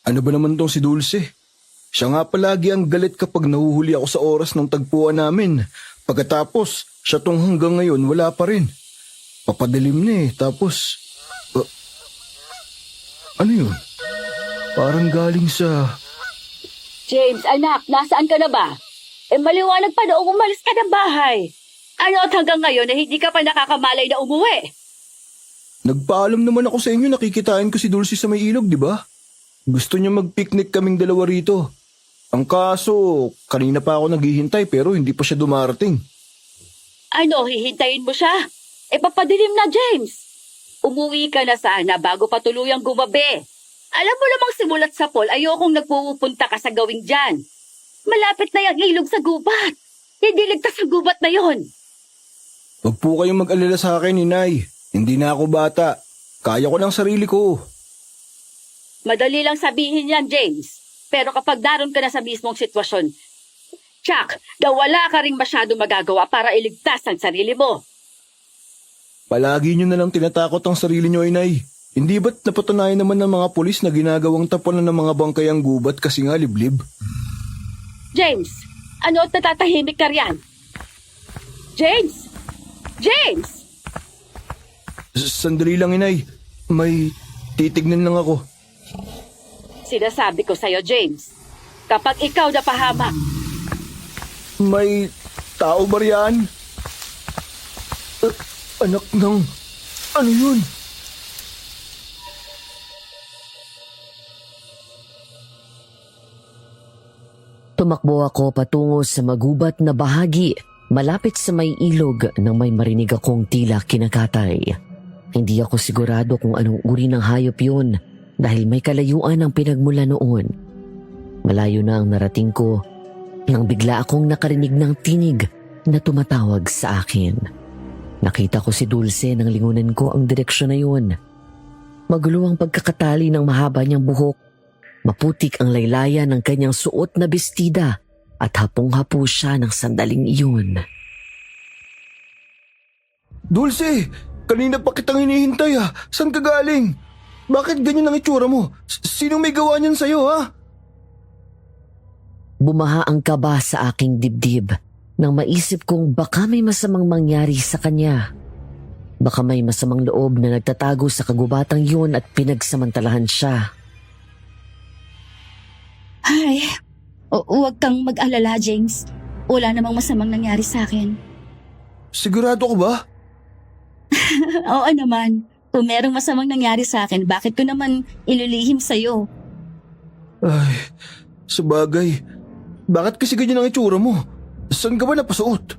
Ano ba naman tong si Dulce? Siya nga palagi ang galit kapag nahuhuli ako sa oras ng tagpuan namin. Pagkatapos, siya tong hanggang ngayon wala pa rin. Papadilim na tapos... ano yun? Parang galing sa... James, anak, nasaan ka na ba? Maliwanag pa noong umalis ka ng bahay. Ano at hanggang ngayon na hindi ka pa nakakamalay na umuwi? Nagpaalam naman ako sa inyo, nakikitain ko si Dulce sa may ilog, di ba? Gusto niya mag-picnic kaming dalawa rito. Ang kaso, kanina pa ako naghihintay pero hindi pa siya dumarating. Ano, hihintayin mo siya? Papadilim na, James. Umuwi ka na sana bago pa tuluyang gumabi. Alam mo namang simulat sa pool, ayokong nagpupunta ka sa gawing dyan. Malapit na yung ilog sa gubat. Hindi ligtas sa gubat na yon. Huwag po kayong mag-alala sa akin, Inay. Hindi na ako bata. Kaya ko ng sarili ko. Madali lang sabihin yan, James. Pero kapag daron ka na sa mismong sitwasyon, Chuck, daw wala ka ring masyado magagawa para iligtas ang sarili mo. Palagi nyo na lang tinatakot ang sarili nyo, Inay. Hindi ba't napatunayan naman ng mga pulis na ginagawang tapunan ng mga bangkay ang gubat kasi nga liblib? James, ano at natatahimik ka riyan? James! James! Sandali lang, Inay. May titignan lang ako. Sinasabi ko sa'yo, James, kapag ikaw napahamak, May tao ba riyan? Anak ng... Ano yun? Tumakbo ako patungo sa magubat na bahagi malapit sa may ilog nang may marinig akong tila kinakatay. Hindi ako sigurado kung anong uri ng hayop yun dahil may kalayuan ang pinagmula noon. Malayo na ang narating ko nang bigla akong nakarinig ng tinig na tumatawag sa akin. Nakita ko si Dulce nang lingunan ko ang direksyon na yun. Magulo ang pagkakatali ng mahaba niyang buhok. Maputik ang laylayan ng kanyang suot na bestida at hapong-hapo siya ng sandaling iyon. Dulce! Kanina pa kitang hinihintay Saan ka galing? Bakit ganyan ang itsura mo? Sinong may gawa niyan sa'yo Bumaha ang kaba sa aking dibdib nang maisip kong baka may masamang mangyari sa kanya. Baka may masamang loob na nagtatago sa kagubatang yun at pinagsamantalahan siya. Ay, huwag kang mag-alala, James. Wala namang masamang nangyari sa akin. Sigurado ka ba? Oo naman. Kung merong masamang nangyari sa akin, bakit ko naman ililihim sa'yo? Ay, sabagay. Bakit kasi ganyan ang itsura mo? Saan ka ba napasuot?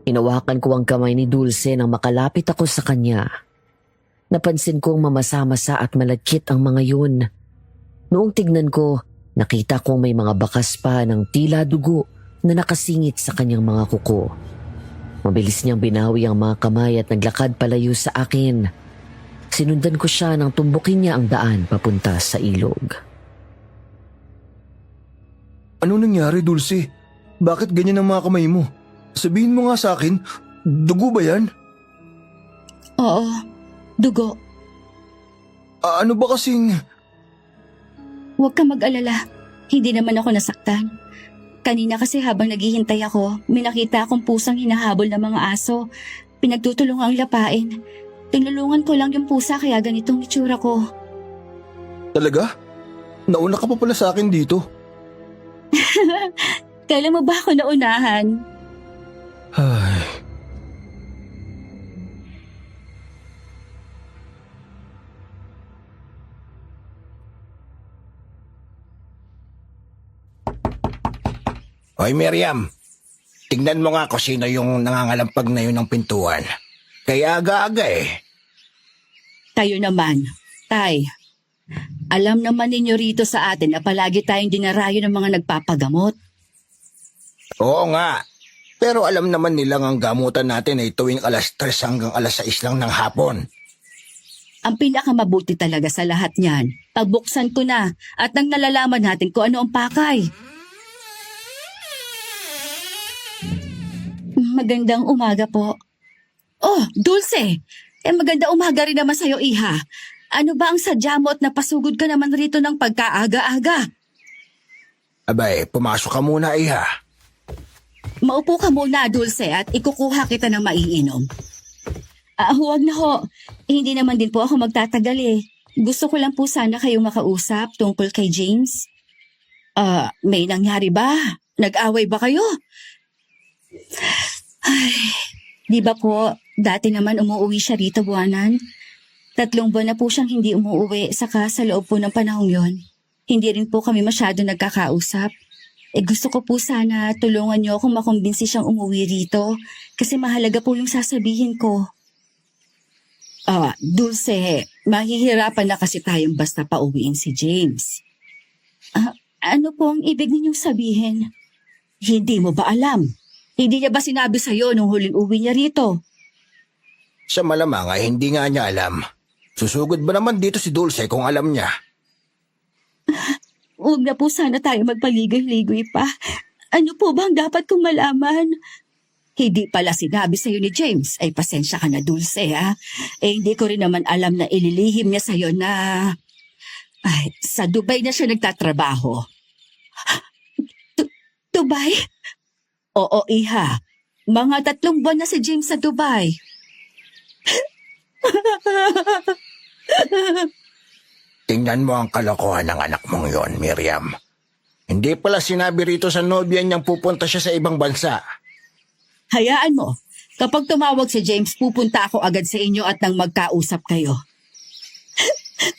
Hinawakan ko ang kamay ni Dulce nang makalapit ako sa kanya. Napansin kong mamasa-masa at malagkit ang mga yun. Noong tignan ko, nakita kong may mga bakas pa ng tila dugo na nakasingit sa kanyang mga kuko. Mabilis niyang binawi ang mga kamay at naglakad palayo sa akin. Sinundan ko siya nang tumbukin niya ang daan papunta sa ilog. Ano nangyari, Dulce? Bakit ganyan ang mga kamay mo? Sabihin mo nga sa akin, dugo ba yan? Oo, dugo. Ano ba kasing... Huwag kang mag-alala. Hindi naman ako nasaktan. Kanina kasi habang naghihintay ako, may nakita akong pusang hinahabol ng mga aso. Pinagtutulungan ang lapain. Tinulungan ko lang yung pusa kaya ganitong itsura ko. Talaga? Nauna ka pa pala sa akin dito. Kailan mo ba ako naunahan? Ay... Hoy Miriam, tignan mo nga kung sino yung nangangalampag na yun ng pintuan. Kaya aga-aga Tayo naman. Tay, alam naman ninyo rito sa atin na palagi tayong dinarayo ng mga nagpapagamot. Oo nga, pero alam naman nilang ang gamutan natin ay tuwing alas 3 hanggang alas 6 lang ng hapon. Ang pinakamabuti talaga sa lahat niyan, pagbuksan ko na at nang nalalaman natin kung ano ang pakay. Magandang umaga po. Oh, Dulce! Magandang umaga rin naman sa'yo, Iha. Ano ba ang sadya mo at napasugod ka naman rito ng pagkaaga-aga? Abay, pumasok ka muna, Iha. Maupo ka muna, Dulce, at ikukuha kita ng maiinom. Huwag na ho. Hindi naman din po ako magtatagal eh. Gusto ko lang po sana kayong makausap tungkol kay James. May nangyari ba? Nag-away ba kayo? Ay, di ba po, dati naman umuwi siya rito buwanan? 3 buwan na po siyang hindi umuwi, saka sa loob po ng panahong yon. Hindi rin po kami masyado nagkakausap. Gusto ko po sana tulungan niyo akong makumbinsi siyang umuwi rito kasi mahalaga po yung sasabihin ko. Dulce, mahihirapan na kasi tayong basta pauwiin si James. Ano po ang ibig ninyong sabihin? Hindi mo ba alam? Hindi niya ba sinabi sa'yo nung huling uwi niya rito? Sa malamang ay hindi nga niya alam. Susugod ba naman dito si Dulce kung alam niya? Huwag na po sana tayo magpaligoy-ligoy pa. Ano po ba ang dapat kong malaman? Hindi pala sinabi sa'yo ni James. Ay, pasensya ka na, Dulce, ha? Hindi ko rin naman alam na ililihim niya sa'yo na... Ay, sa Dubai na siya nagtatrabaho. Dubai? Oo, Iha. Mga 3 buwan na si James sa Dubai. Tingnan mo ang kalokohan ng anak mong yon, Miriam. Hindi pala sinabi rito sa nobya niyang pupunta siya sa ibang bansa. Hayaan mo. Kapag tumawag si James, pupunta ako agad sa inyo at nang magkausap kayo.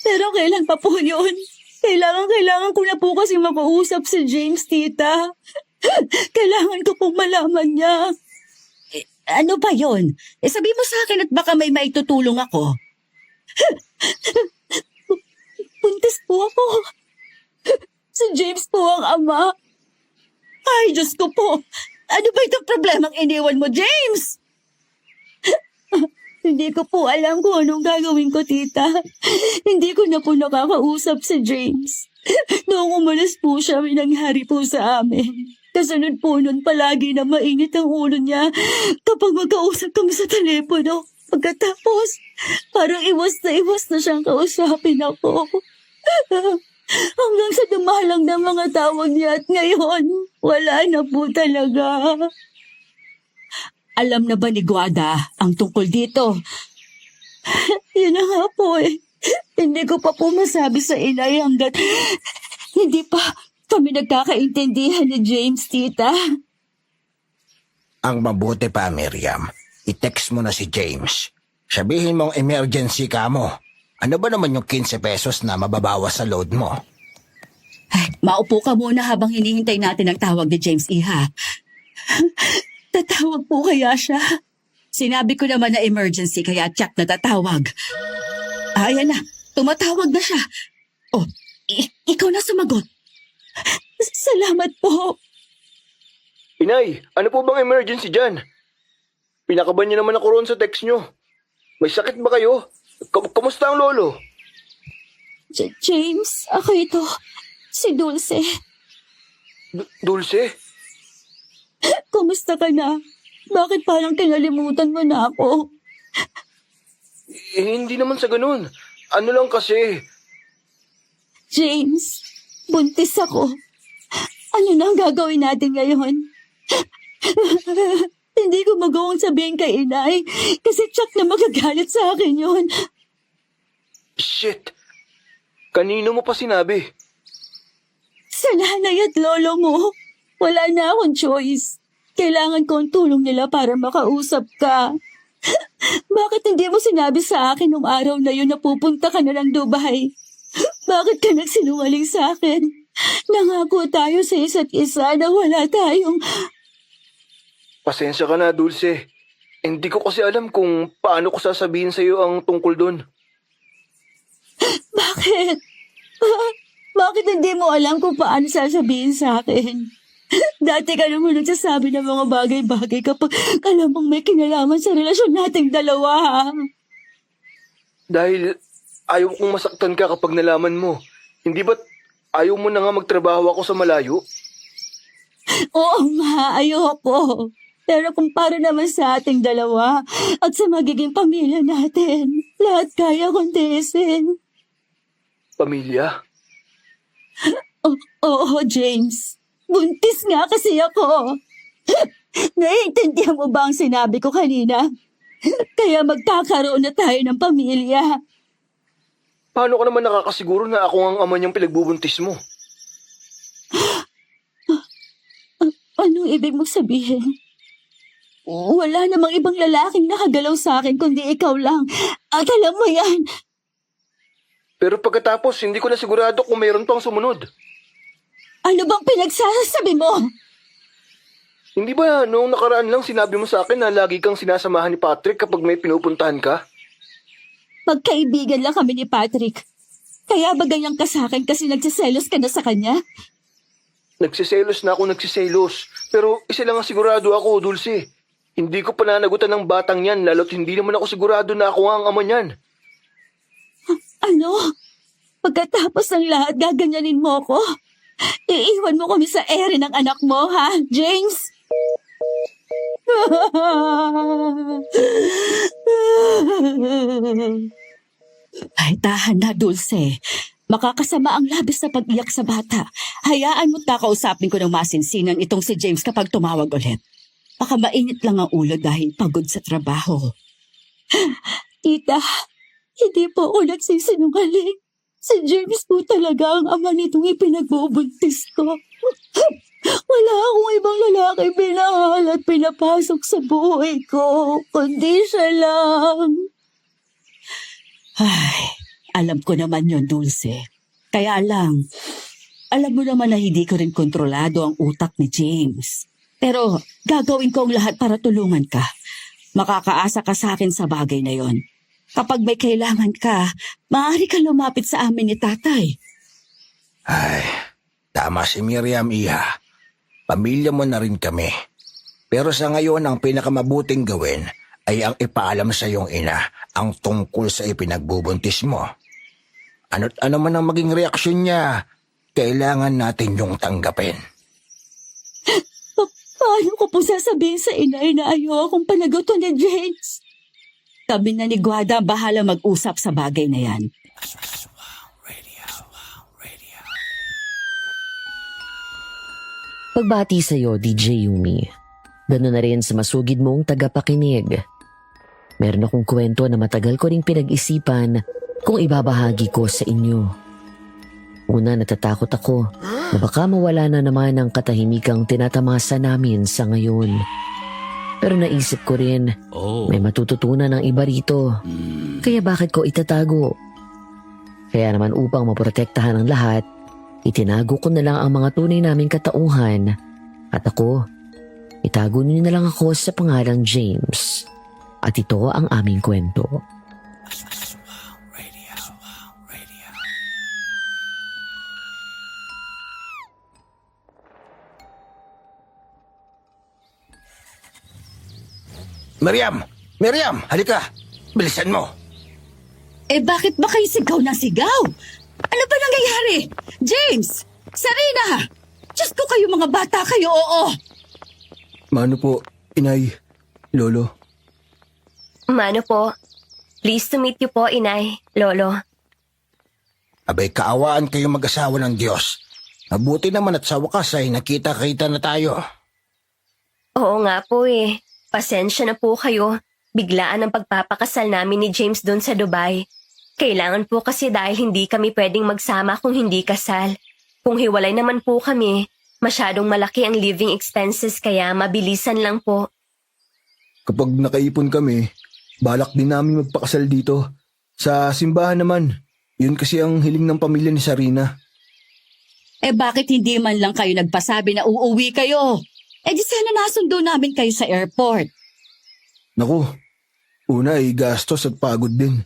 Pero kailan pa po yun? Kailangan ko na po kasi makausap si James, tita. Kailangan ko pong malaman niya. Ano ba yun? Sabi mo sa akin at baka may maitutulong ako. Buntis po ako. Si James po ang ama. Ay, Diyos ko po. Ano ba itong problemang iniwan mo, James? Hindi ko po alam kung anong gagawin ko, tita. Hindi ko na po nakakausap si James. Noong umalis po siya, may nangyari po sa amin. Kasunod po nun palagi na mainit ang ulo niya kapag magkausap kami sa telepono. Pagkatapos, parang iwas na siyang kausapin ako. Hanggang sa dumalang ng mga tawag niya at ngayon, wala na po talaga. Alam na ba ni Guada ang tungkol dito? Yun na nga po eh. Hindi ko pa po masabi sa inay hanggat hindi pa kami nagkakaintindihan ni James, tita. Ang mabuti pa, Miriam, i-text mo na si James. Sabihin mong emergency ka mo. Ano ba naman yung 15 pesos na mababawas sa load mo? Ay, maupo ka muna habang hinihintay natin ang tawag ni James, Iha. Tatawag po kaya siya? Sinabi ko naman na emergency kaya tiyak na tatawag. Ayan na, tumatawag na siya. Oh, ikaw na sumagot. Salamat po. Inay, ano po bang emergency dyan? Pinakaban niyo naman ako roon sa text niyo. May sakit ba kayo? Kamusta ang lolo? James, ako ito. Si Dulce. Dulce? Kumusta ka na? Bakit parang kinalimutan mo na ako? Hindi naman sa ganun. Ano lang kasi... James, buntis ako. Ano na ang gagawin natin ngayon? Hindi ko magawang sabihin kay inay kasi tsak na magagalit sa akin yun. Shit! Kanino mo pa sinabi? Sa nanay at lolo mo, wala na akong choice. Kailangan ko ang tulong nila para makausap ka. Bakit hindi mo sinabi sa akin nung araw na yun na pupunta ka na ng Dubai? Bakit ka nagsinungaling sa akin? Nangako tayo sa isa't isa na wala tayong... Pasensya ka na, Dulce. Hindi ko kasi alam kung paano ko sasabihin sa iyo ang tungkol doon. Bakit? Bakit hindi mo alam kung paano sasabihin sa akin? Dati ka naman nagsasabi ng mga bagay-bagay kapag alam mong may kinalaman sa relasyon nating dalawa. Dahil ayaw kong masaktan ka kapag nalaman mo. Hindi ba't ayaw mo na nga magtrabaho ako sa malayo? Oo nga, ayoko. Pero kung para naman sa ating dalawa at sa magiging pamilya natin, lahat kaya kong tiisin. pamilya? Oo, James. Buntis nga kasi ako. Naiintindihan mo ba ang sinabi ko kanina? Kaya magkakaroon na tayo ng pamilya. Paano ka naman nakakasiguro na ako ang ama niyang pinagbubuntis mo? Anong ibig mong sabihin? Wala namang ibang lalaking nakagalaw sa akin kundi ikaw lang. At alam mo yan. Pero pagkatapos, hindi ko na sigurado kung mayroon pang sumunod. Ano bang pinagsasabi mo? Hindi ba noong nakaraan lang sinabi mo sa akin na lagi kang sinasamahan ni Patrick kapag may pinupuntahan ka? Magkaibigan lang kami ni Patrick. Kaya ba ganyan ka sa akin kasi nagsiselos ka na sa kanya? Nagsiselos na ako nagsiselos. Pero isa lang ang sigurado ako, Dulce. Hindi ko pananagutan ng batang yan lalo't hindi naman ako sigurado na ako ang ama niyan. Ano? Pagkatapos ng lahat, gaganyanin mo ko? Iiwan mo kami sa ere ng anak mo, ha, James? Ay, tahan na, Dulce. Makakasama ang labis na pag-iyak sa bata. Hayaan mo't kakausapin ko ng masinsinan itong si James kapag tumawag ulit. Baka mainit lang ang ulo dahil pagod sa trabaho. Tita, hindi po ako nagsisinungaling. Si James po talaga ang ama nitong ipinagbubuntis ko. Wala akong ibang lalaki pinahal at pinapasok sa buhay ko, kundi siya lang. Ay, alam ko naman yon, Dulce. Kaya lang, alam mo naman na hindi ko rin kontrolado ang utak ni James. Pero gagawin ko ang lahat para tulungan ka. Makakaasa ka sa akin sa bagay na yon. Kapag may kailangan ka, maaari ka lumapit sa amin ni tatay. Ay, tama si Miriam, Iha. Pamilya mo na rin kami. Pero sa ngayon, ang pinakamabuting gawin ay ang ipaalam sa iyong ina ang tungkol sa ipinagbubuntis mo. Ano't ano man ang maging reaksyon niya, kailangan natin yung tanggapin. Paano ko po sasabihin sa inay na ayokong panaguto ni James? Kami na ni Guada ang bahala mag-usap sa bagay na yan. Pagbati sa'yo, DJ Yumi. Ganoon na rin sa masugid mong tagapakinig. Meron akong kwento na matagal ko ring pinag-isipan kung ibabahagi ko sa inyo. Una, natatakot ako na baka mawala na naman ang katahimikang tinatamasa namin sa ngayon. Pero naisip ko rin, may matututunan ng iba rito. Kaya bakit ko itatago? Kaya naman upang maprotektahan ang lahat, itinago ko na lang ang mga tunay naming katauhan. At ako, itago niyo na lang ako sa pangalang James. At ito ang aming kwento. Miriam! Miriam! Halika! Bilisan mo! Bakit ba kayo sigaw na sigaw? Ano ba nangyayari? James! Sarina! Diyos ko kayo mga bata kayo, oo! Mano po, inay, lolo. Mano po. Pleased to meet you po, inay, lolo. Abay, kaawaan kayong mag-asawa ng Diyos. Mabuti naman at sa wakas ay nakita-kita na tayo. Oo nga po eh. Pasensya na po kayo. Biglaan ang pagpapakasal namin ni James doon sa Dubai. Kailangan po kasi dahil hindi kami pwedeng magsama kung hindi kasal. Kung hiwalay naman po kami, masyadong malaki ang living expenses kaya mabilisan lang po. Kapag nakaipon kami, balak din namin magpakasal dito. Sa simbahan naman, yun kasi ang hiling ng pamilya ni Sarina. Bakit hindi man lang kayo nagpasabi na uuwi kayo? Di sana nasundo namin kayo sa airport. Naku, una ay gastos at pagod din.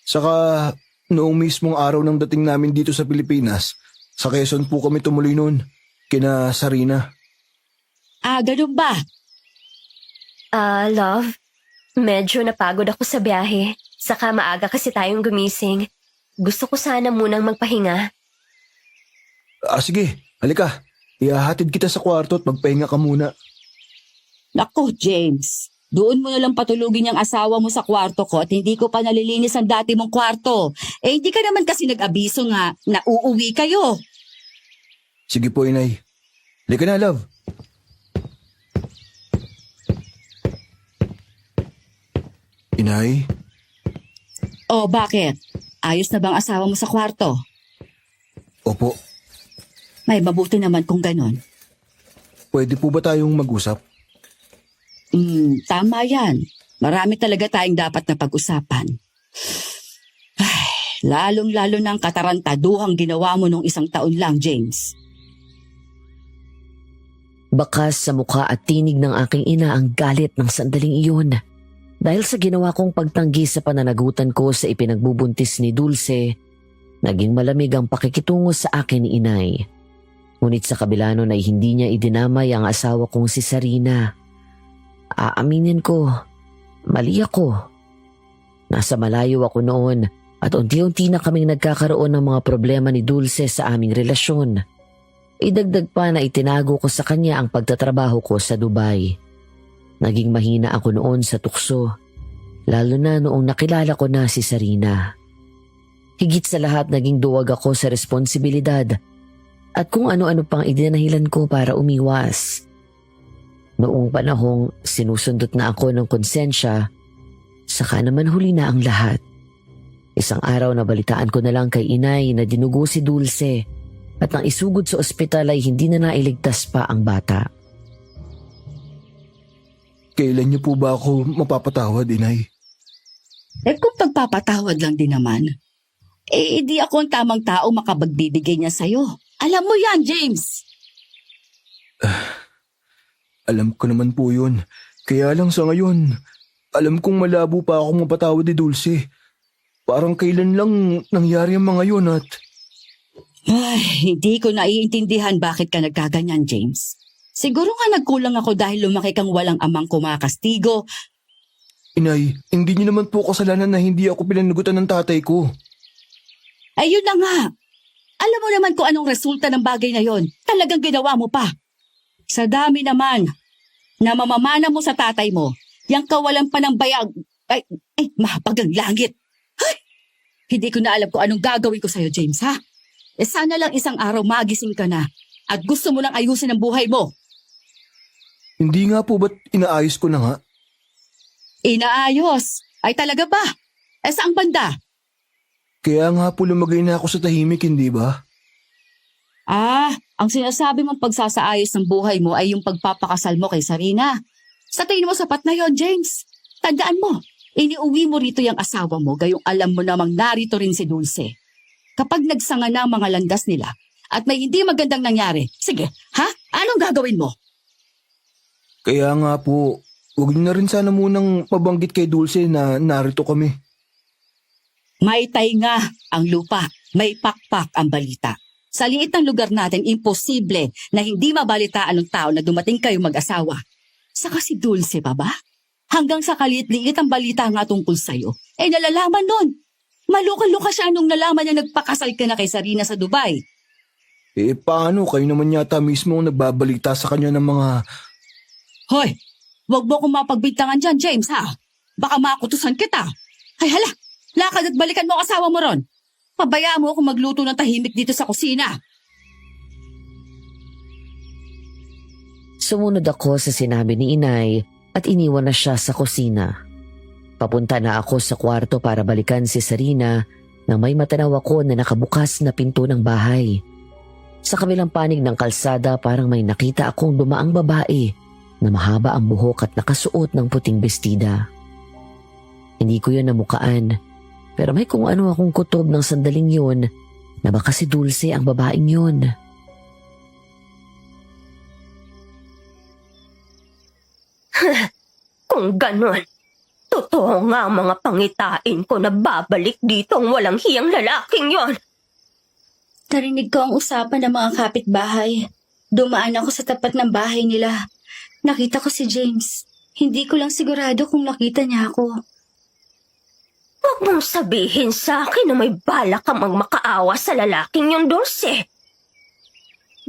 Saka, noong mismong araw ng dating namin dito sa Pilipinas, sa Quezon po kami tumuloy noon, kina Sarina. Ganun ba? Love, medyo napagod ako sa biyahe. Saka maaga kasi tayong gumising. Gusto ko sana munang magpahinga. Sige, halika. Ihahatid kita sa kwarto at magpahinga ka muna. Naku, James. Doon mo na lang patulugin yung asawa mo sa kwarto ko at hindi ko pa nalilinis ang dati mong kwarto. Eh, hindi ka naman kasi nag-abiso nga na uuwi kayo. Sige po, inay. Lika na, love. Inay, O, bakit? Ayos na bang asawa mo sa kwarto? opo, May mabuti naman kung ganon. pwede po ba tayong mag-usap? Tama yan. Marami talaga tayong dapat na pag-usapan. Ay, lalong-lalo ng katarantaduhang ginawa mo nung isang taon lang, James. Bakas sa mukha at tinig ng aking ina ang galit ng sandaling iyon. Dahil sa ginawa kong pagtanggi sa pananagutan ko sa ipinagbubuntis ni Dulce, naging malamig ang pakikitungo sa akin ni inay. Ngunit sa kabila nun ay hindi niya idinamay ang asawa kong si Sarina. Aaminin ko, mali ako. Nasa malayo ako noon at unti-unti na kaming nagkakaroon ng mga problema ni Dulce sa aming relasyon. Idagdag pa na itinago ko sa kanya ang pagtatrabaho ko sa Dubai. Naging mahina ako noon sa tukso, lalo na noong nakilala ko na si Sarina. Higit sa lahat naging duwag ako sa responsibilidad at kung ano-ano pang idinahilan ko para umiwas. Noong panahong sinusundot na ako ng konsensya, saka naman huli na ang lahat. Isang araw na balitaan ko na lang kay inay na dinugo si Dulce at nang isugod sa ospital ay hindi na nailigtas pa ang bata. Kailan niyo po ba ako mapapatawad, inay? Eh kung pagpapatawad lang din naman, eh di ako ang tamang tao makapagbibigay niya sa'yo. Alam mo yan, James. Alam ko naman po yun. Kaya lang sa ngayon, alam kong malabo pa akong mapatawad ni Dulce. Parang kailan lang nangyari ang mga yun at... Ay, hindi ko naiintindihan bakit ka nagkaganyan, James. Siguro nga nagkulang ako dahil lumaki kang walang amang kumakastigo. Inay, hindi niyo naman po kasalanan na hindi ako pinanugutan ng tatay ko. Ayun na nga. Alam mo naman kung anong resulta ng bagay na yon. Talagang ginawa mo pa. Sa dami naman na mamamana mo sa tatay mo, yang kawalan pa ng bayag, ay mahapagang langit. Ay, hindi ko na alam kung anong gagawin ko sa'yo, James, ha? Eh sana lang isang araw magising ka na at gusto mo lang ayusin ang buhay mo. Hindi nga po ba't inaayos ko na nga? Inaayos? Ay talaga ba? Eh saang banda? Kaya nga po lumagay na ako sa tahimik, hindi ba? Ang sinasabi mong pagsasaayos ng buhay mo ay yung pagpapakasal mo kay Sarina. Sa tingin mo sapat na yon, James. Tandaan mo, iniuwi mo rito yung asawa mo gayong alam mo namang narito rin si Dulce. Kapag nagsanga na ang mga landas nila at may hindi magandang nangyari, sige, ha? Anong gagawin mo? Kaya nga po, huwag niyo na rin sana munang mabanggit kay Dulce na narito kami. May tainga ang lupa, may pakpak ang balita. Sa liit ng lugar natin, imposible na hindi mabalitaan ng tao na dumating kayo mag-asawa. Saka si Dulce pa ba? Hanggang sa kaliit-liit ang balita nga tungkol sa'yo. Eh nalalaman nun. Maluka-luka siya nung nalaman niya nagpakasal ka na kay Sarina sa Dubai. Eh paano? Kayo naman yata mismo ang nagbabalita sa kanya ng mga... Hoy, wag mo kong mapagbintangan dyan, James, ha? Baka makutusan kita. Ay hala, lakad at balikan mo ang asawa mo ron. Pabayaan mo akong magluto ng tahimik dito sa kusina. Sumunod ako sa sinabi ni inay at iniwan na siya sa kusina. Papunta na ako sa kwarto para balikan si Sarina nang may matanaw ako na nakabukas na pinto ng bahay. Sa kabilang panig ng kalsada parang may nakita akong dumaang babae na mahaba ang buhok at nakasuot ng puting bestida. Hindi ko yun namukaan, pero may kung ano akong kutob ng sandaling yun na baka si Dulce ang babaeng yun. Kung ganon, totoo nga ang mga pangitain ko na babalik dito ang walang hiyang lalaking yon. Narinig ko ang usapan ng mga kapitbahay. Dumaan ako sa tapat ng bahay nila. Nakita ko si James. Hindi ko lang sigurado kung nakita niya ako. Huwag mong sabihin sa akin na may balak kang magmakaawa sa lalaking yon, Dulce.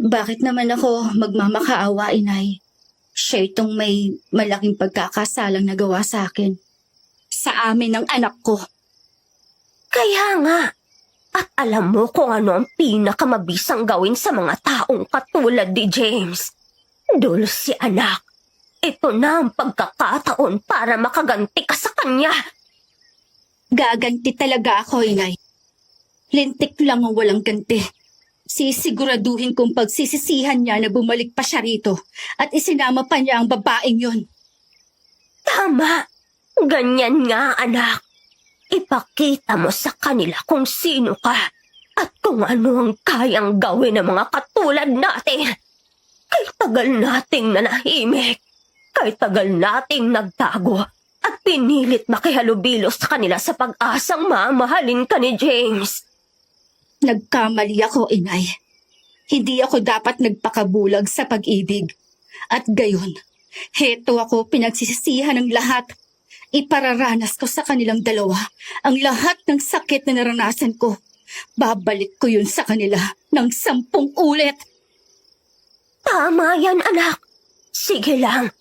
Bakit naman ako magmamakaawa, inay? Siya itong may malaking pagkakasalang nagawa sa akin. Sa amin ng anak ko. Kaya nga. At alam mo kung ano ang pinakamabisang gawin sa mga taong katulad ni James. Dulce anak, ito na ang pagkakataon para makaganti ka sa kanya. Gaganti talaga ako, inay. Lintik lang ang walang ganti. Sisiguraduhin kong pagsisisihan niya na bumalik pa siya rito at isinama pa niya ang babaeng yun. Tama. Ganyan nga anak. Ipakita mo sa kanila kung sino ka at kung ano ang kayang gawin ng mga katulad natin. Kay tagal nating nanahimik, kay tagal nating nagtago at pinilit makihalubilo sa kanila sa pag-asang mamahalin ka ni James. Nagkamali ako, inay. Hindi ako dapat nagpakabulag sa pag-ibig. At gayon, heto ako pinagsisisihan ng lahat. Ipararanas ko sa kanilang dalawa ang lahat ng sakit na naranasan ko. Babalik ko yun sa kanila ng 10 ulit. Tama yan anak. Sige lang.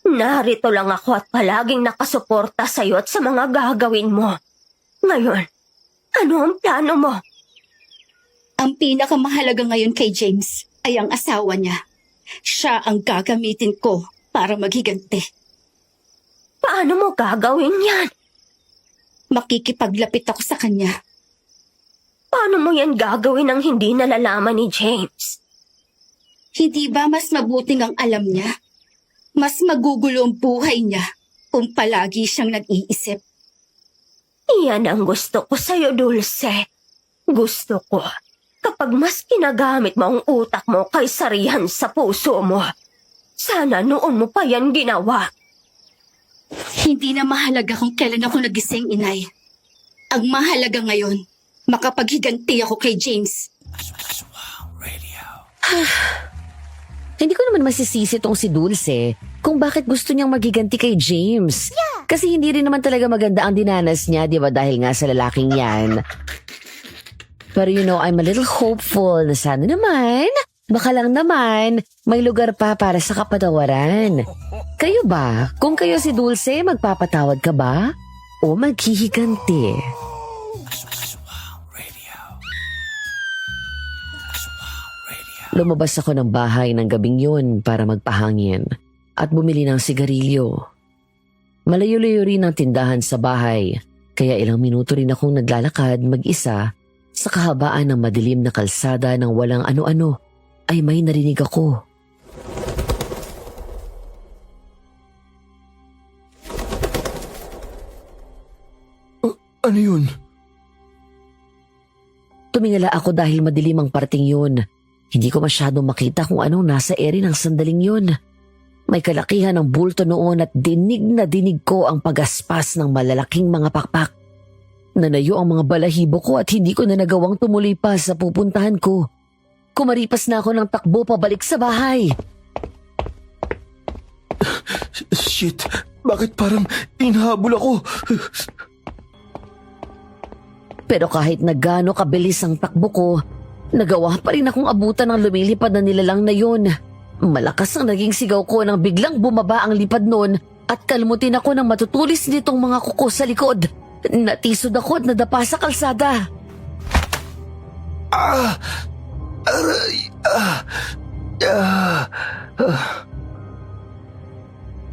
Narito lang ako at palaging nakasuporta sa iyo at sa mga gagawin mo. Ngayon, ano ang plano mo? Ang pinakamahalaga ngayon kay James ay ang asawa niya. Siya ang gagamitin ko para maghiganti. Paano mo gagawin yan? Makikipaglapit ako sa kanya. Paano mo yan gagawin ang hindi nalalaman ni James? Hindi ba mas mabuting ang alam niya? Mas magugulo ang buhay niya kung palagi siyang nag-iisip. Iyan ang gusto ko sa'yo, Dulce. Gusto ko kapag mas ginagamit mo ang utak mo kaysa riyan sa puso mo. Sana noon mo pa yan ginawa. Hindi na mahalaga kung kailan ako nagising, inay. Ang mahalaga ngayon, makapaghiganti ako kay James. Hindi ko naman masisisi tong si Dulce kung bakit gusto niyang magiganti kay James. Kasi hindi rin naman talaga maganda ang dinanas niya, di ba, dahil nga sa lalaking yan. Pero I'm a little hopeful na sana naman, baka lang naman, may lugar pa para sa kapatawaran. Kayo ba? Kung kayo si Dulce, magpapatawad ka ba? O maghihiganti? Lumabas ako ng bahay ng gabing yun para magpahangin at bumili ng sigarilyo. Malayo-layo rin ang tindahan sa bahay, kaya ilang minuto rin akong naglalakad mag-isa sa kahabaan ng madilim na kalsada ng walang ano-ano ay may narinig ako. Ano yun? Tumingala ako dahil madilim ang parting yun. Hindi ko masyadong makita kung anong nasa ere ng sandaling yun. May kalakihan ng bulto noon at dinig na dinig ko ang pagaspas ng malalaking mga pakpak. Nanayo ang mga balahibo ko at hindi ko na nagawang tumuloy pa sa pupuntahan ko. Kumaripas na ako ng takbo pabalik sa bahay. Shit, bakit parang inhabol ako? Pero kahit na gaano kabilis ang takbo ko, nagawa pa rin akong abutan ng lumilipad na nilalang na yun. Malakas ang naging sigaw ko nang biglang bumaba ang lipad nun at kalmutin ako ng matutulis nitong mga kuko sa likod. Natisod ako at nadapa sa kalsada.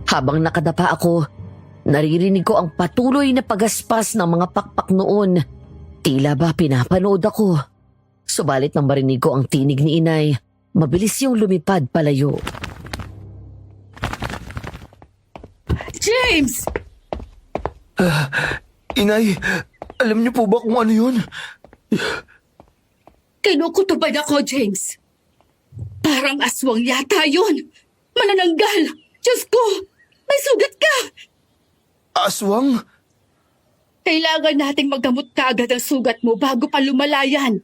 Habang nakadapa ako, naririnig ko ang patuloy na pagaspas ng mga pakpak noon. Tila ba pinapanood ako? Subalit nang marinig ko ang tinig ni inay, mabilis yung lumipad palayo. James! Inay, alam niyo po ba kung ano yun? Kinukutuban ako, James. Parang aswang yata yun. Manananggal! Diyos ko! May sugat ka! Aswang? Kailangan nating magdamot kaagad ang sugat mo bago pa lumalayan.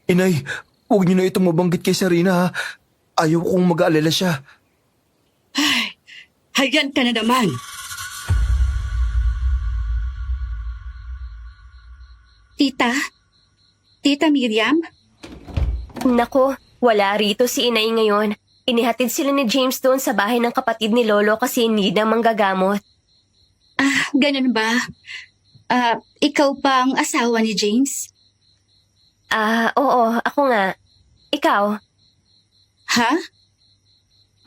Inay, huwag niyo na itong mabanggit kay Sarina ha. Ayaw kong mag-aalala siya. Ay, hayan ka na naman. Tita? Tita Miriam? Nako, wala rito si inay ngayon. Inihatid sila ni James doon sa bahay ng kapatid ni Lolo kasi need ng manggagamot. Ganun ba? Ikaw pa ang asawa ni James? Oo, ako nga. Ikaw, Ha?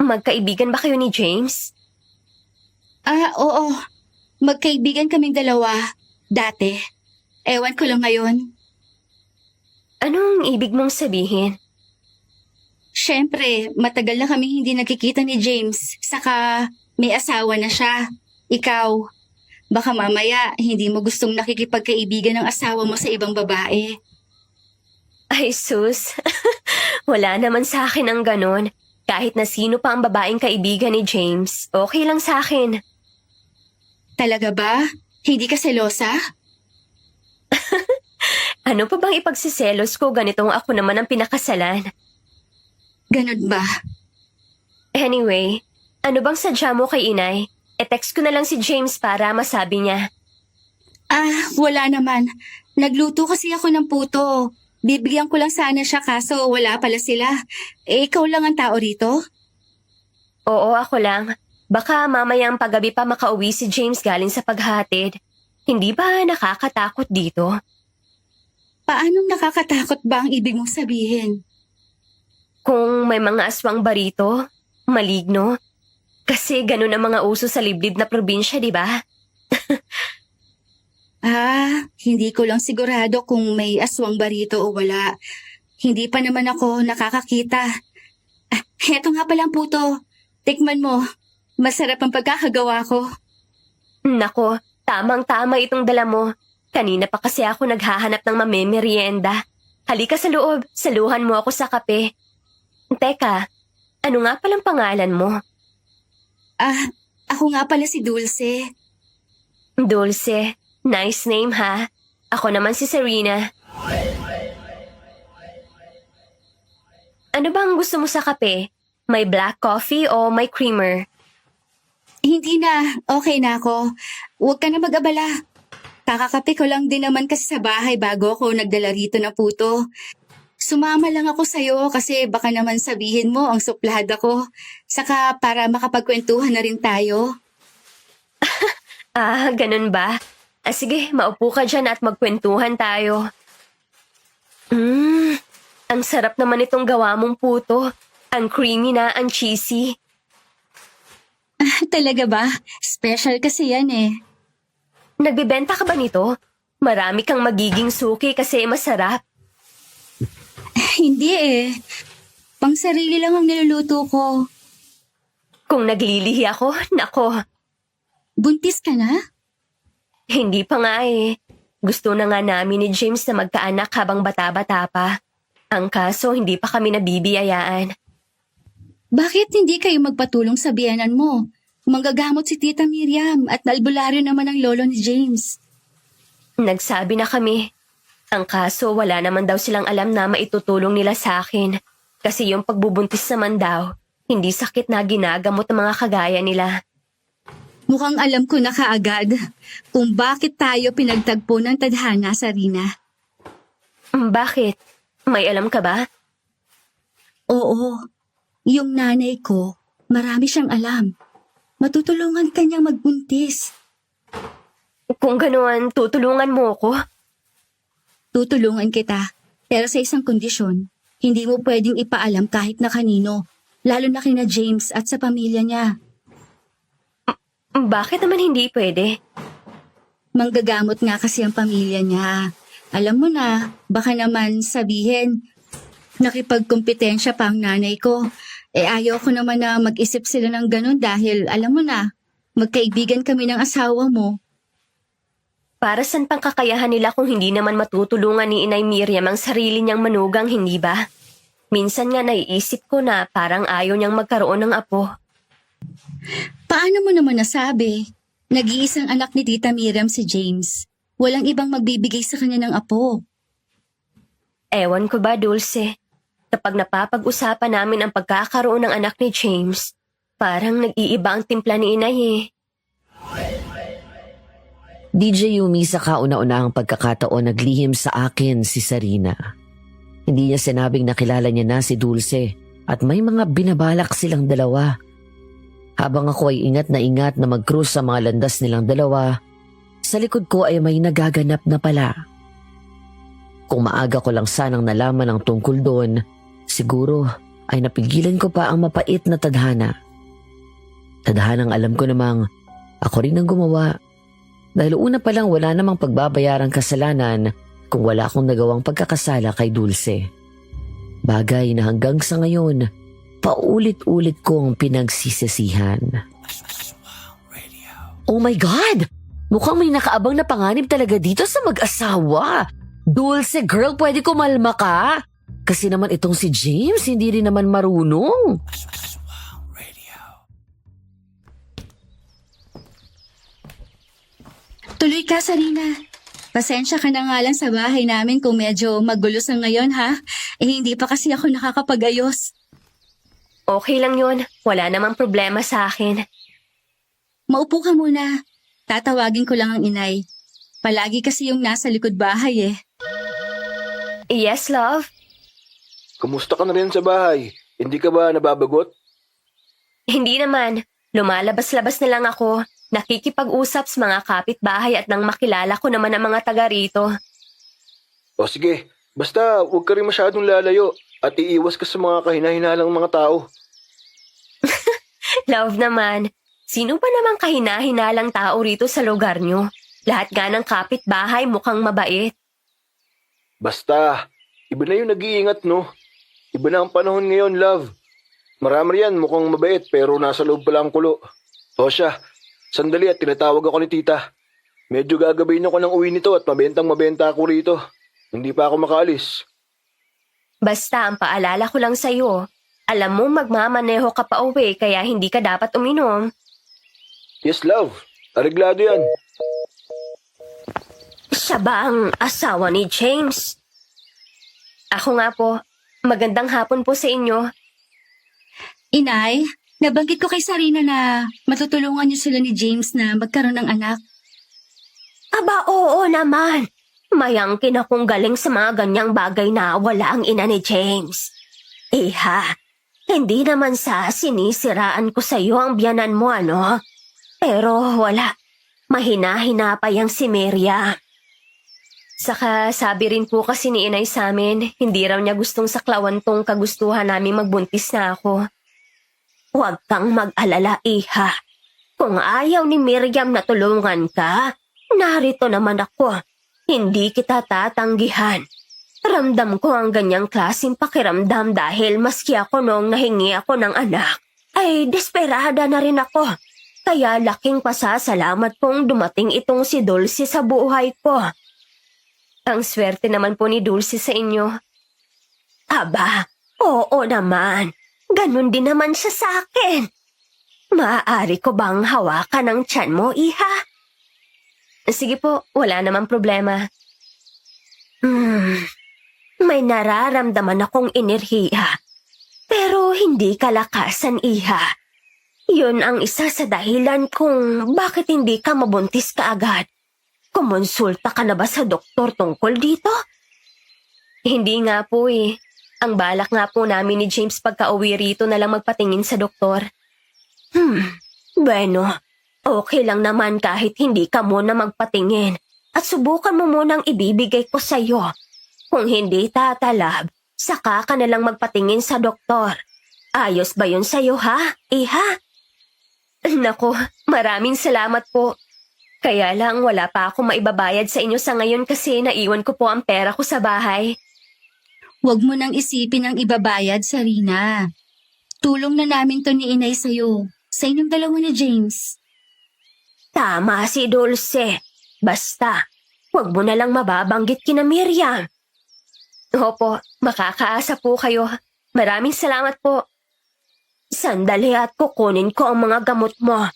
magkaibigan ba kayo ni James? Oo. Magkaibigan kaming dalawa. Dati. Ewan ko lang ngayon. Anong ibig mong sabihin? Siyempre, matagal na kaming hindi nakikita ni James. Saka, may asawa na siya. Ikaw. Baka mamaya, hindi mo gustong nakikipagkaibigan ng asawa mo sa ibang babae. Ay, sus. Wala naman sa akin ang ganon. Kahit na sino pa ang babaeng kaibigan ni James, okay lang sa akin. Talaga ba? Hindi ka selosa? Ano pa bang ipagsiselos ko ganitong ako naman ang pinakasalan? Ganun ba? Anyway, ano bang sadya mo kay inay? E-text ko na lang si James para masabi niya. Wala naman. Nagluto kasi ako ng puto. Bibigyan ko lang sana siya kaso wala pala sila. Ikaw lang ang tao rito? Oo, ako lang. Baka mamayang paggabi pa makauwi si James galing sa paghatid. Hindi ba nakakatakot dito? Paanong nakakatakot ba ang ibig mong sabihin? Kung may mga aswang barito, maligno. Kasi ganun ang mga uso sa liblib na probinsya, di ba? Hindi ko lang sigurado kung may aswang barito o wala. Hindi pa naman ako nakakakita. Heto nga palang puto. Tikman mo. Masarap ang pagkakagawa ko. Nako, tamang-tama itong dala mo. Kanina pa kasi ako naghahanap ng mamemerienda. Halika sa loob, saluhan mo ako sa kape. Teka, ano nga palang pangalan mo? Ako nga pala si Dulce. Dulce, nice name ha. Ako naman si Serena. Ano bang gusto mo sa kape? May black coffee o may creamer? Hindi na, okay na ako. Huwag ka na mag-abala. Kakakape ko lang din naman kasi sa bahay bago ako nagdala rito na puto. Sumama lang ako sa'yo kasi baka naman sabihin mo ang suplad ako. Saka para makapagkwentuhan na rin tayo. Ganun ba? Sige, maupo ka dyan at magkwentuhan tayo. Ang sarap naman itong gawa mong puto. Ang creamy na, ang cheesy. Talaga ba? Special kasi yan eh. Nagbibenta ka ba nito? Marami kang magiging suki kasi masarap. Hindi eh. Pang sarili lang ang niluluto ko. Kung naglilihi ako, nako. Buntis ka na? Hindi pa nga eh. Gusto na nga namin ni James na magkaanak habang bata-bata pa. Ang kaso, hindi pa kami nabibiyayaan. Bakit hindi kayo magpatulong sa biyanan mo? Manggagamot si Tita Miriam at naalbularyo naman ang lolo ni James. Nagsabi na kami. Ang kaso, wala naman daw silang alam na maitutulong nila sa akin. Kasi yung pagbubuntis naman daw, hindi sakit na ginagamot ng mga kagaya nila. Mukhang alam ko na kaagad kung bakit tayo pinagtagpo ng tadhana sa Rina. Bakit? May alam ka ba? Oo, yung nanay ko, marami siyang alam. Matutulungan kanyang magbuntis. Kung ganoon, tutulungan mo ko? Tutulungan kita, pero sa isang kondisyon. Hindi mo pwedeng ipaalam kahit na kanino, lalo na kina James at sa pamilya niya. Bakit naman hindi pwede? Manggagamot nga kasi ang pamilya niya. Alam mo na, baka naman sabihin, nakipagkompetensya pa ang nanay ko. Ayaw ko naman na mag-isip sila ng ganun dahil alam mo na, magkaibigan kami ng asawa mo. Para saan pang kakayahan nila kung hindi naman matutulungan ni Inay Miriam ang sarili niyang manugang, hindi ba? Minsan nga naiisip ko na parang ayaw niyang magkaroon ng apo. Paano mo naman nasabi? Nag-iisang anak ni Tita Miriam si James. Walang ibang magbibigay sa kanya ng apo. Ewan ko ba, Dulce? Kapag napapag-usapan namin ang pagkakaroon ng anak ni James, parang nag-iiba ang timpla ni Inay eh. DJ Yumi sa kauna-unahang pagkakataon naglihim sa akin si Sarina. Hindi niya sinabing nakilala niya na si Dulce, at may mga binabalak silang dalawa. Habang ako ay ingat na mag-cruise sa mga landas nilang dalawa, sa likod ko ay may nagaganap na pala. Kung maaga ko lang sanang nalaman ang tungkol doon, siguro ay napigilan ko pa ang mapait na tadhana. Tadhanang alam ko namang ako rin ang gumawa. Dahil una pa lang wala namang pagbabayarang kasalanan kung wala akong nagawang pagkakasala kay Dulce. Bagay na hanggang sa ngayon, paulit-ulit kong pinagsisisihan. Oh my God! Mukhang may nakaabang na panganib talaga dito sa mag-asawa. Dulce girl, pwede kumalma ka? Kasi naman itong si James, hindi rin naman marunong. Tuloy ka, Sarina. Pasensya ka na nga lang sa bahay namin kung medyo magulo sa ngayon, ha? Hindi pa kasi ako nakakapag-ayos. Okay lang yun. Wala namang problema sa akin. Maupo ka muna. Tatawagin ko lang ang inay. Palagi kasi yung nasa likod bahay eh. Yes, love? Kumusta ka na rin sa bahay? Hindi ka ba nababagot? Hindi naman. Lumalabas-labas na lang ako. Nakikipag-usap sa mga kapitbahay at nang makilala ko naman ang mga taga rito. O sige, basta huwag ka rin masyadong lalayo at iiwas ka sa mga kahina-hinalang mga tao. Love naman. Sino ba namang kahina-hinalang tao rito sa lugar nyo? Lahat nga ng kapitbahay mukhang mabait. Basta, iba na yung nag-iingat, no? Iba na ang panahon ngayon, love. Marami riyan mukhang mabait pero nasa loob pala ang kulo. O siya, sandali at tinatawag ako ni tita. Medyo gagabayin ako ng uwi nito at mabenta ako rito. Hindi pa ako makaalis. Basta ang paalala ko lang sa'yo, alam mo magmamaneho ka pa uwi kaya hindi ka dapat uminom. Yes, love. Areglado yan. Siya ba ang asawa ni James? Ako nga po. Magandang hapon po sa inyo. Inay, nabanggit ko kay Sarina na matutulungan niyo sila ni James na magkaroon ng anak. Aba, oo naman. Mayangkin akong galing sa mga ganyang bagay na wala ang ina ni James. Iha, hindi naman sa sinisiraan ko sa iyo ang biyanan mo, ano? Pero wala. Mahina-hina pa yang si Miriam. Saka sabi rin po kasi ni inay sa amin, hindi raw niya gustong saklawan tong kagustuhan namin magbuntis na ako. Huwag kang mag-alala, Iha. Kung ayaw ni Miriam na tulungan ka, narito naman ako. Hindi kita tatanggihan. Ramdam ko ang ganyang klaseng pakiramdam dahil maski ako noong nahingi ako ng anak, ay desperada na rin ako. Kaya laking pasasalamat kong dumating itong si Dulce sa buhay ko. Ang swerte naman po ni Dulce sa inyo. Aba, oo naman. Ganon din naman siya sa akin. Maaari ko bang hawakan ang tiyan mo, Iha? Sige po, wala namang problema. May nararamdaman akong enerhiya. Pero hindi kalakasan, Iha. Yun ang isa sa dahilan kung bakit hindi ka mabuntis kaagad. Kumonsulta ka na ba sa doktor tungkol dito? Hindi nga po eh. Ang balak nga po namin ni James pagka-uwi rito na lang magpatingin sa doktor. Bueno, okay lang naman kahit hindi ka muna magpatingin at subukan mo munang ibibigay ko sa'yo. Kung hindi tatalab, saka ka na lang magpatingin sa doktor. Ayos ba yun sa'yo ha, Iha? Nako, maraming salamat po. Kaya lang wala pa akong maibabayad sa inyo sa ngayon kasi naiwan ko po ang pera ko sa bahay. Huwag mo nang isipin ang ibabayad, Sarina. Tulong na namin to ni inay sa'yo. Sa inyong dalawa ni James. Tama si Dulce. Basta, huwag mo na lang mababanggit kina Miriam. Opo, makakaasa po kayo. Maraming salamat po. Sandali at kukunin ko ang mga gamot mo.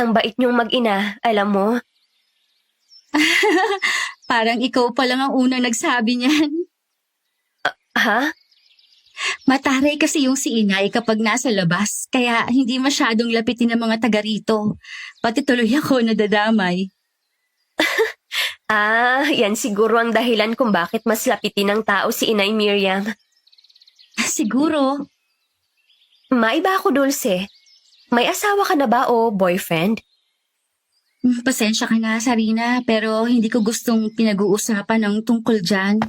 Ang bait niyong mag-ina, alam mo? Parang ikaw pa lang ang unang nagsabi niyan. Ha? Mataray kasi yung si inay kapag nasa labas, kaya hindi masyadong lapitin ng mga taga rito. Pati tuloy ako nadadamay. Yan siguro ang dahilan kung bakit mas lapitin ng tao si Inay Miriam. Siguro. Maiba ako, Dulce. May asawa ka na ba o boyfriend? Pasensya ka na, Sarina, pero hindi ko gustong pinag-uusapan ng tungkol dyan.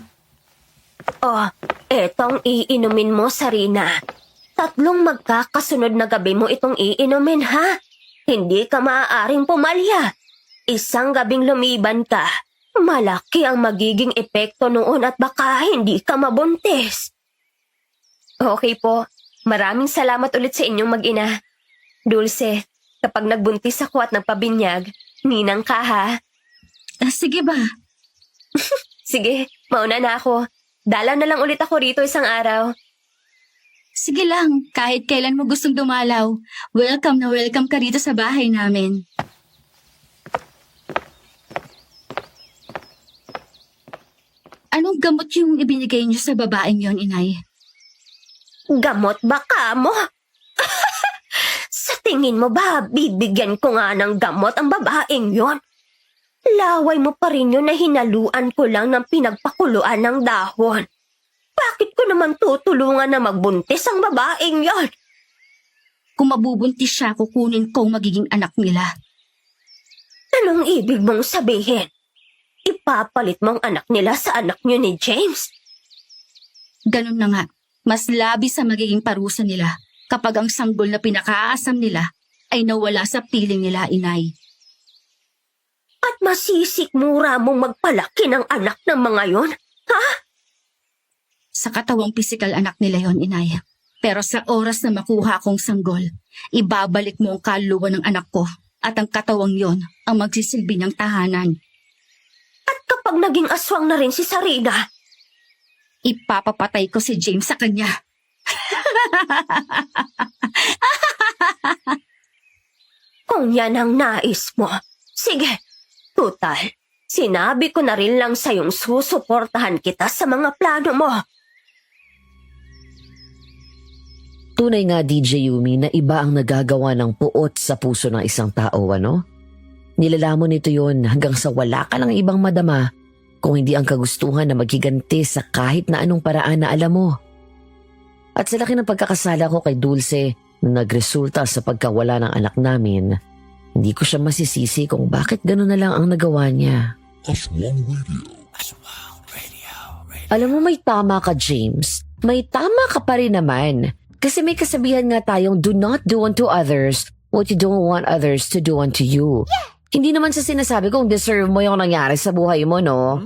Oh, etong iinumin mo, Sarina. 3 magkakasunod na gabi mo itong iinumin, ha? Hindi ka maaaring pumalya. 1 gabing lumiban ka. Malaki ang magiging epekto noon at baka hindi ka mabuntis. Okay po. Maraming salamat ulit sa inyong mag-ina. Dulce, kapag nagbuntis ako at nagpabinyag, ninang ka, ha? Sige ba? Sige, mauna na ako. Dalaw na lang ulit ako rito isang araw. Sige lang, kahit kailan mo gustong dumalaw. Welcome na welcome ka rito sa bahay namin. Anong gamot yung ibinigay niyo sa babaeng yon, Inay? Gamot ba ka mo? Sa tingin mo ba, bibigyan ko nga ng gamot ang babaeng yon? Laway mo pa rin yun na hinaluan ko lang ng pinagpakuluan ng dahon. Bakit ko naman tutulungan na magbuntis ang babaeng yon? Kung mabubuntis siya, kukunin ko ang magiging anak nila. Anong ibig mong sabihin? Ipapalit mo ang anak nila sa anak niyo ni James? Ganun na nga, mas labis sa magiging parusa nila kapag ang sanggol na pinakaasam nila ay nawala sa piling nila, Inay. At masisikmura mong magpalaki ng anak ng mga yon? Ha? Sa katawang pisikal anak nila yon, Inay. Pero sa oras na makuha kong sanggol, ibabalik mo ang kaluluwa ng anak ko at ang katawang yon ang magsisilbi ng tahanan. At kapag naging aswang na rin si Sarina, Ipapapatay ko si James sa kanya. kung yan ang nais mo, sige, tutal, sinabi ko na rin lang sa'yong susuportahan kita sa mga plano mo. Tunay nga, DJ Yumi, na iba ang nagagawa ng puot sa puso ng isang tao, ano? Nilalamon nito yon hanggang sa wala ka ng ibang madama kung hindi ang kagustuhan na maghiganti sa kahit na anong paraan na alam mo. At sa laki ng pagkakasala ko kay Dulce na nagresulta sa pagkawala ng anak namin, hindi ko siya masisisi kung bakit gano'n na lang ang nagawa niya. Alam mo, may tama ka, James. May tama ka pa rin naman. Kasi may kasabihan nga tayong do not do unto others what you don't want others to do unto you. Hindi naman sa sinasabi kong deserve mo yung nangyari sa buhay mo, no?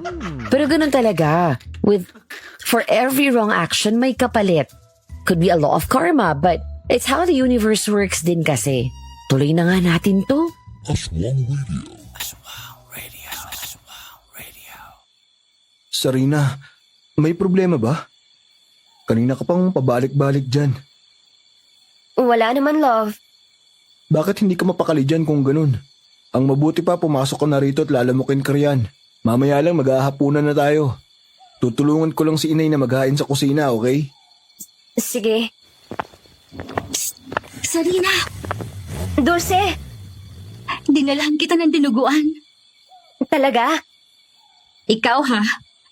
Pero ganun talaga. For every wrong action, may kapalit. Could be a law of karma, but it's how the universe works din kasi. Tuloy na nga natin to. Sarina, may problema ba? Kanina ka pang pabalik-balik dyan. Wala naman, love. Bakit hindi ka mapakali dyan kung ganun? Ang mabuti pa, pumasok ka na rito at lalamukin ka riyan. Mamaya lang maghahapunan na tayo. Tutulungan ko lang si inay na maghain sa kusina, okay? Sige. Sarina, Dulce, dinalahan kita ng dinuguan. talaga? Ikaw ha,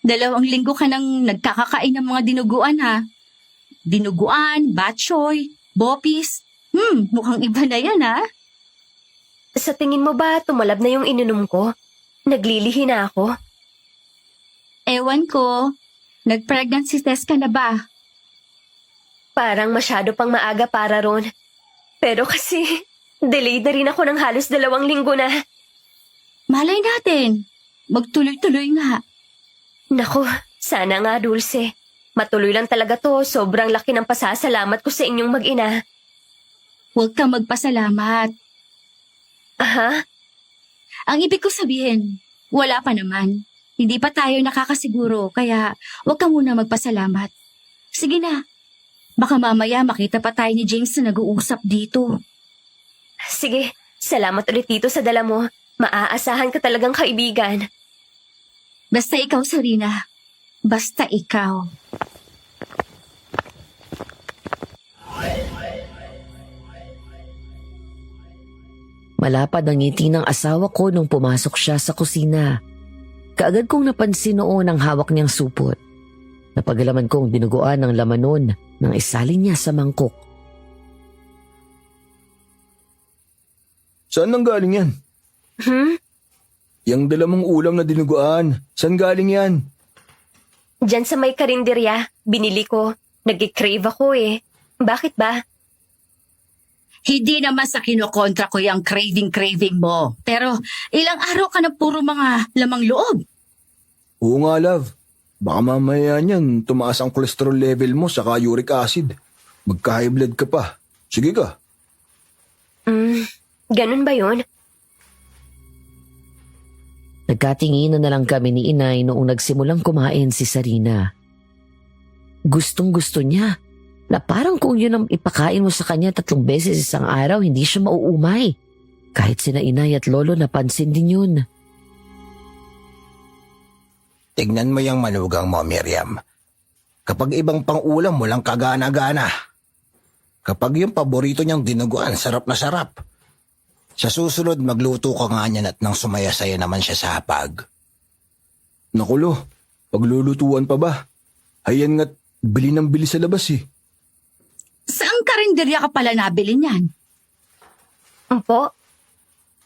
2 linggo ka nang nagkakakain ng mga dinuguan ha. Dinuguan, batchoy, bopis. Mukhang iba na yan ha. Sa tingin mo ba tumalab na yung ininom ko? Naglilihi na ako? Ewan ko, nag-pregnancy test ka na ba? Parang masyado pang maaga para ron. Pero kasi, delayed na rin ako ng halos 2 linggo na. Malay natin, magtuloy-tuloy nga. Naku, sana nga, Dulce. Matuloy lang talaga to. Sobrang laki ng pasasalamat ko sa inyong mag-ina. Huwag kang magpasalamat. Aha? Ang ibig ko sabihin, wala pa naman. Hindi pa tayo nakakasiguro, kaya huwag ka muna magpasalamat. Sige na, baka mamaya makita pa tayo ni James na nag-uusap dito. Sige, salamat ulit dito sa dala mo. Maaasahan ka talagang kaibigan. Basta ikaw, Sarina. Basta ikaw. Malapad ang ngiti ng asawa ko nung pumasok siya sa kusina. Kaagad kong napansin noon ang hawak niyang supot. Napagalaman kong dinuguan ng laman nun nang isalin niya sa mangkok. Saan nang galing yan? Yang dala mong ulam na dinuguan, saan galing yan? Diyan sa may karinderya, binili ko. Nag-crave ako eh. Bakit ba? Hindi naman sa kinokontra ko yung craving mo. Pero ilang araw ka na puro mga lamang loob. Oo nga, love. Baka mamaya niyan tumaas ang cholesterol level mo saka uric acid. Magka-high blood ka pa. Sige ka. Ganun ba yun? Nagkatinginan na lang kami ni inay noong nagsimulang kumain si Sarina. Gustong-gusto niya na parang kung yun ang ipakain mo sa kanya 3 beses isang araw, hindi siya mauumay. Kahit sina inay at lolo napansin din yun. Tignan mo yung manugang mo, Miriam. Kapag ibang pang-ulam, walang kagana-gana. Kapag yung paborito niyang dinuguan, sarap na sarap. Sa susunod, magluto ka nga niyan at nang sumaya-saya naman siya sa hapag. Nakulo, paglulutuan pa ba? Hayan nga't bili ng bili sa labas eh. Saan karinderya ka pala nabili niyan? Po?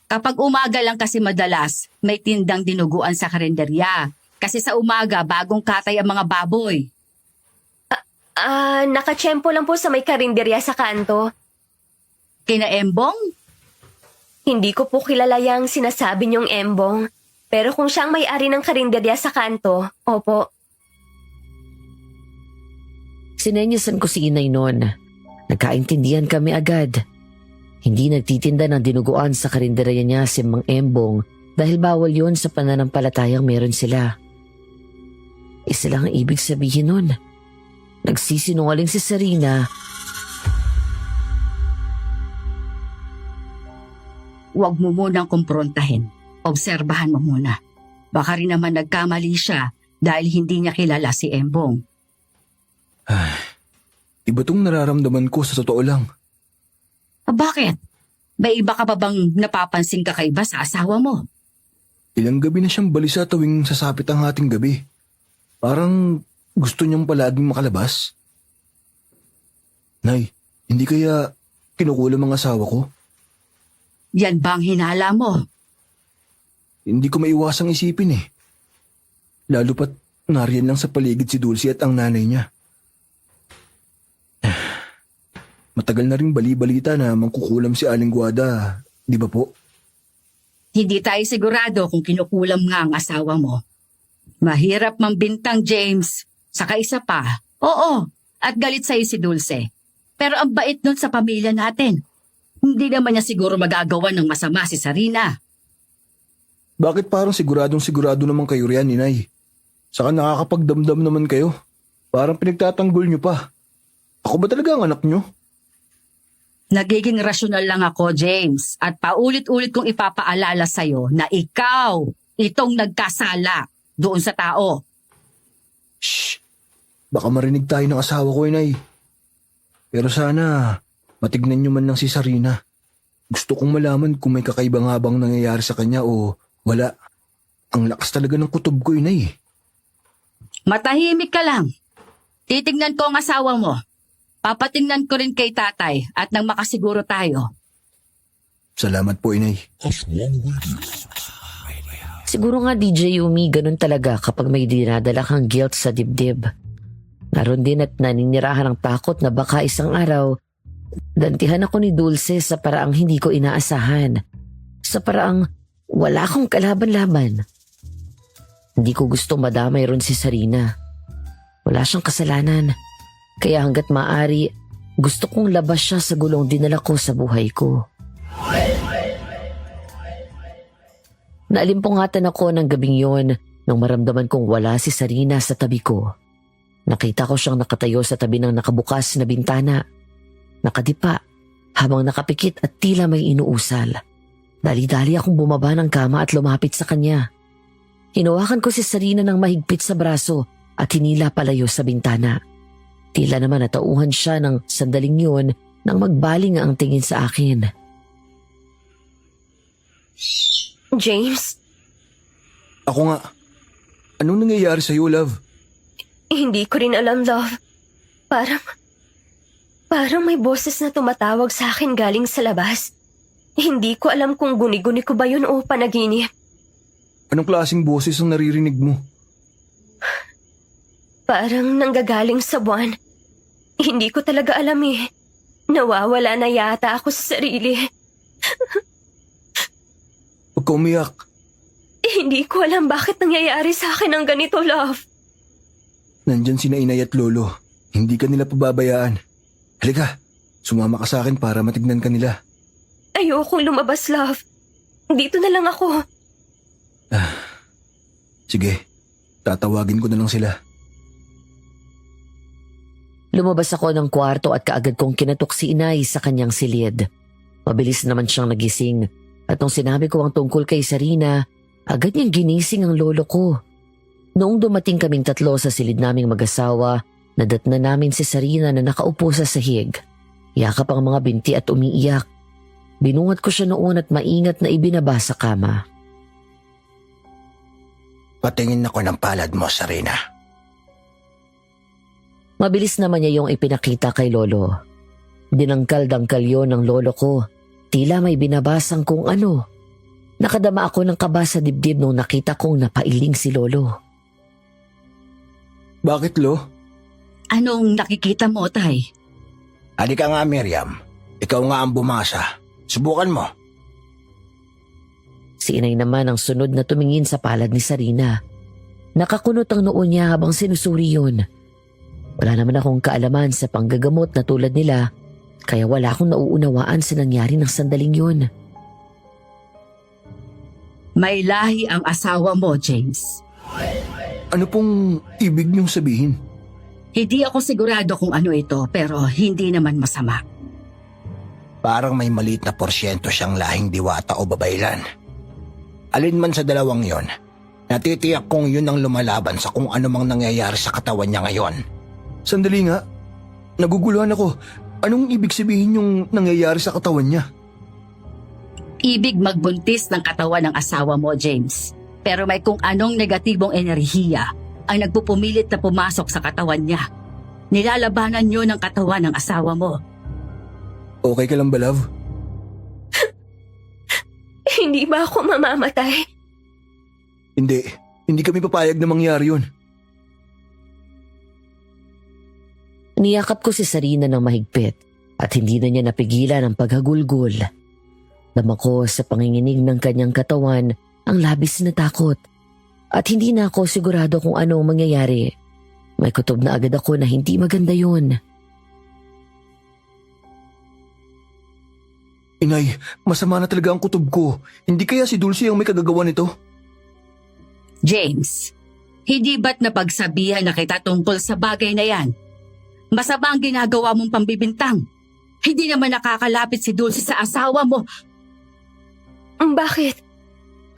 Kapag umaga lang kasi madalas, may tindang dinuguan sa karinderya. Kasi sa umaga, bagong katay ang mga baboy. Nakatsyempo lang po sa may karinderya sa kanto. Kina Embong? Hindi ko po kilala yung sinasabi niyong Embong. Pero kung siyang may-ari ng karinderya sa kanto, opo. Sinenyasan ko si inay noon. Nagkaintindihan kami agad. Hindi nagtitinda ng dinuguan sa karinderya niya si Mang Embong dahil bawal yun sa pananampalatayang meron sila. Isa lang ang ibig sabihin nun. Nagsisinungaling si Sarina. Huwag mo munang kumprontahin. Obserbahan mo muna. Baka rin naman nagkamali siya dahil hindi niya kilala si Embong. Iba tong nararamdaman ko sa totoo lang. Bakit? May iba ka pa bang napapansing kakaiba sa asawa mo? Ilang gabi na siyang balisa tuwing sasapit ang ating gabi. Parang gusto niyang palaging makalabas. Nay, hindi kaya kinukulam ang asawa ko? Yan bang hinala mo? Hindi ko maiwasang isipin eh. Lalo pat nariyan lang sa paligid si Dulcie at ang nanay niya. Matagal na rin bali-balita na mangkukulam si Aling Guada, di ba po? Hindi tayo sigurado kung kinukulam nga ang asawa mo. Mahirap mambintang, James. Saka isa pa. Oo, at galit sa'yo si Dulce. Pero ang bait nun sa pamilya natin. Hindi naman niya siguro magagawa ng masama si Sarina. Bakit parang sigurado naman kayo riyan, inay? Saka nakakapagdamdam naman kayo. Parang pinagtatanggol niyo pa. Ako ba talaga ang anak niyo? Nagiging rasyonal lang ako, James. At paulit-ulit kong ipapaalala sa'yo na ikaw itong nagkasala doon sa tao. Shh! Baka marinig tayo ng asawa ko, inay. Pero sana, matignan niyo man lang si Sarina. Gusto kong malaman kung may kakaibang habang nangyayari sa kanya o wala. Ang lakas talaga ng kutob ko, inay. Matahimik ka lang. Titignan ko ang asawa mo. Papatingnan ko rin kay tatay at nang makasiguro tayo. Salamat po, inay. Siguro nga DJ Yumi, ganun talaga kapag may dinadala kang guilt sa dibdib. Naroon din at naninirahan ng takot na baka isang araw, dantihan ako ni Dulce sa paraang hindi ko inaasahan. Sa paraang wala akong kalaban-laban. Hindi ko gusto madamay ron si Sarina. Wala siyang kasalanan. Kaya hanggat maaari, gusto kong labas siya sa gulong dinala ko sa buhay ko. Naalimpungatan ako ng gabing yon nang maramdaman kong wala si Sarina sa tabi ko. Nakita ko siyang nakatayo sa tabi ng nakabukas na bintana. Nakadipa, habang nakapikit at tila may inuusal. Dali-dali akong bumaba ng kama at lumapit sa kanya. Hinawakan ko si Sarina ng mahigpit sa braso at hinila palayo sa bintana. Tila naman natauhan siya ng sandaling yun nang magbaling ang tingin sa akin. James? Ako nga. Anong nangyayari sa'yo, love? Hindi ko rin alam, love. Parang may boses na tumatawag sa akin galing sa labas. Hindi ko alam kung guni-guni ko ba yun o panaginip. Anong klaseng boses ang naririnig mo? Parang nanggagaling sa buwan. Hindi ko talaga alam eh. Nawawala na yata ako sa sarili. Huwag ka umiyak. Hindi ko alam bakit nangyayari sa akin ang ganito, love. Nandyan sina inay at lolo. Hindi ka nila pababayaan. Halika, sumama ka sa akin para matignan ka nila. Ayokong lumabas, love. Dito na lang ako. Sige, tatawagin ko na lang sila. Lumabas ako ng kwarto at kaagad kong kinatok si inay sa kanyang silid. Mabilis naman siyang nagising at nung sinabi ko ang tungkol kay Sarina, agad niyang ginising ang lolo ko. Noong dumating kaming tatlo sa silid naming mag-asawa, nadatna namin si Sarina na nakaupo sa sahig. Yakap ang mga binti at umiiyak. Binungat ko siya noon at maingat na ibinaba sa kama. Patingin ako ng palad mo, Sarina. Mabilis naman niya yung ipinakita kay lolo. Dinangkal-dangkal yon ng lolo ko. Tila may binabasang kung ano. Nakadama ako ng kaba sa dibdib nung nakita kong napailing si lolo. Bakit, Lo? Anong nakikita mo, Tay? Halika nga, Miriam. Ikaw nga ang bumasa. Subukan mo. Si inay naman ang sunod na tumingin sa palad ni Sarina. Nakakunot ang noo niya habang sinusuri yun. Wala naman akong kaalaman sa panggagamot na tulad nila, kaya wala akong nauunawaan sa nangyari ng sandaling yun. May lahi ang asawa mo, James. Ano pong ibig niyong sabihin? Hindi ako sigurado kung ano ito, pero hindi naman masama. Parang may maliit na porsyento siyang lahing diwata o babaylan. Alin man sa dalawang yon, natitiyak kong yun ang lumalaban sa kung ano mang nangyayari sa katawan niya ngayon. Sandali nga. Naguguluhan ako. Anong ibig sabihin yung nangyayari sa katawan niya? Ibig magbuntis ng katawan ng asawa mo, James. Pero may kung anong negatibong enerhiya ang nagpupumilit na pumasok sa katawan niya. Nilalabanan niyo ng katawan ng asawa mo. Okay ka lang ba, love? Hindi ba ako mamamatay? Hindi. Hindi kami papayag na mangyari yun. Niyakap ko si Sarina ng mahigpit at hindi na niya napigilan ang paghagulgol. Dama ko sa panginginig ng kanyang katawan ang labis na takot at hindi na ako sigurado kung ano ang mangyayari. May kutob na agad ako na hindi maganda yun. Inay, masama na talaga ang kutob ko. Hindi kaya si Dulce ang may kagagawa nito? James, hindi ba't napagsabihan na kita tungkol sa bagay na yan? Masama ang ginagawa mong pambibintang. Hindi naman nakakalapit si Dulce sa asawa mo. Bakit?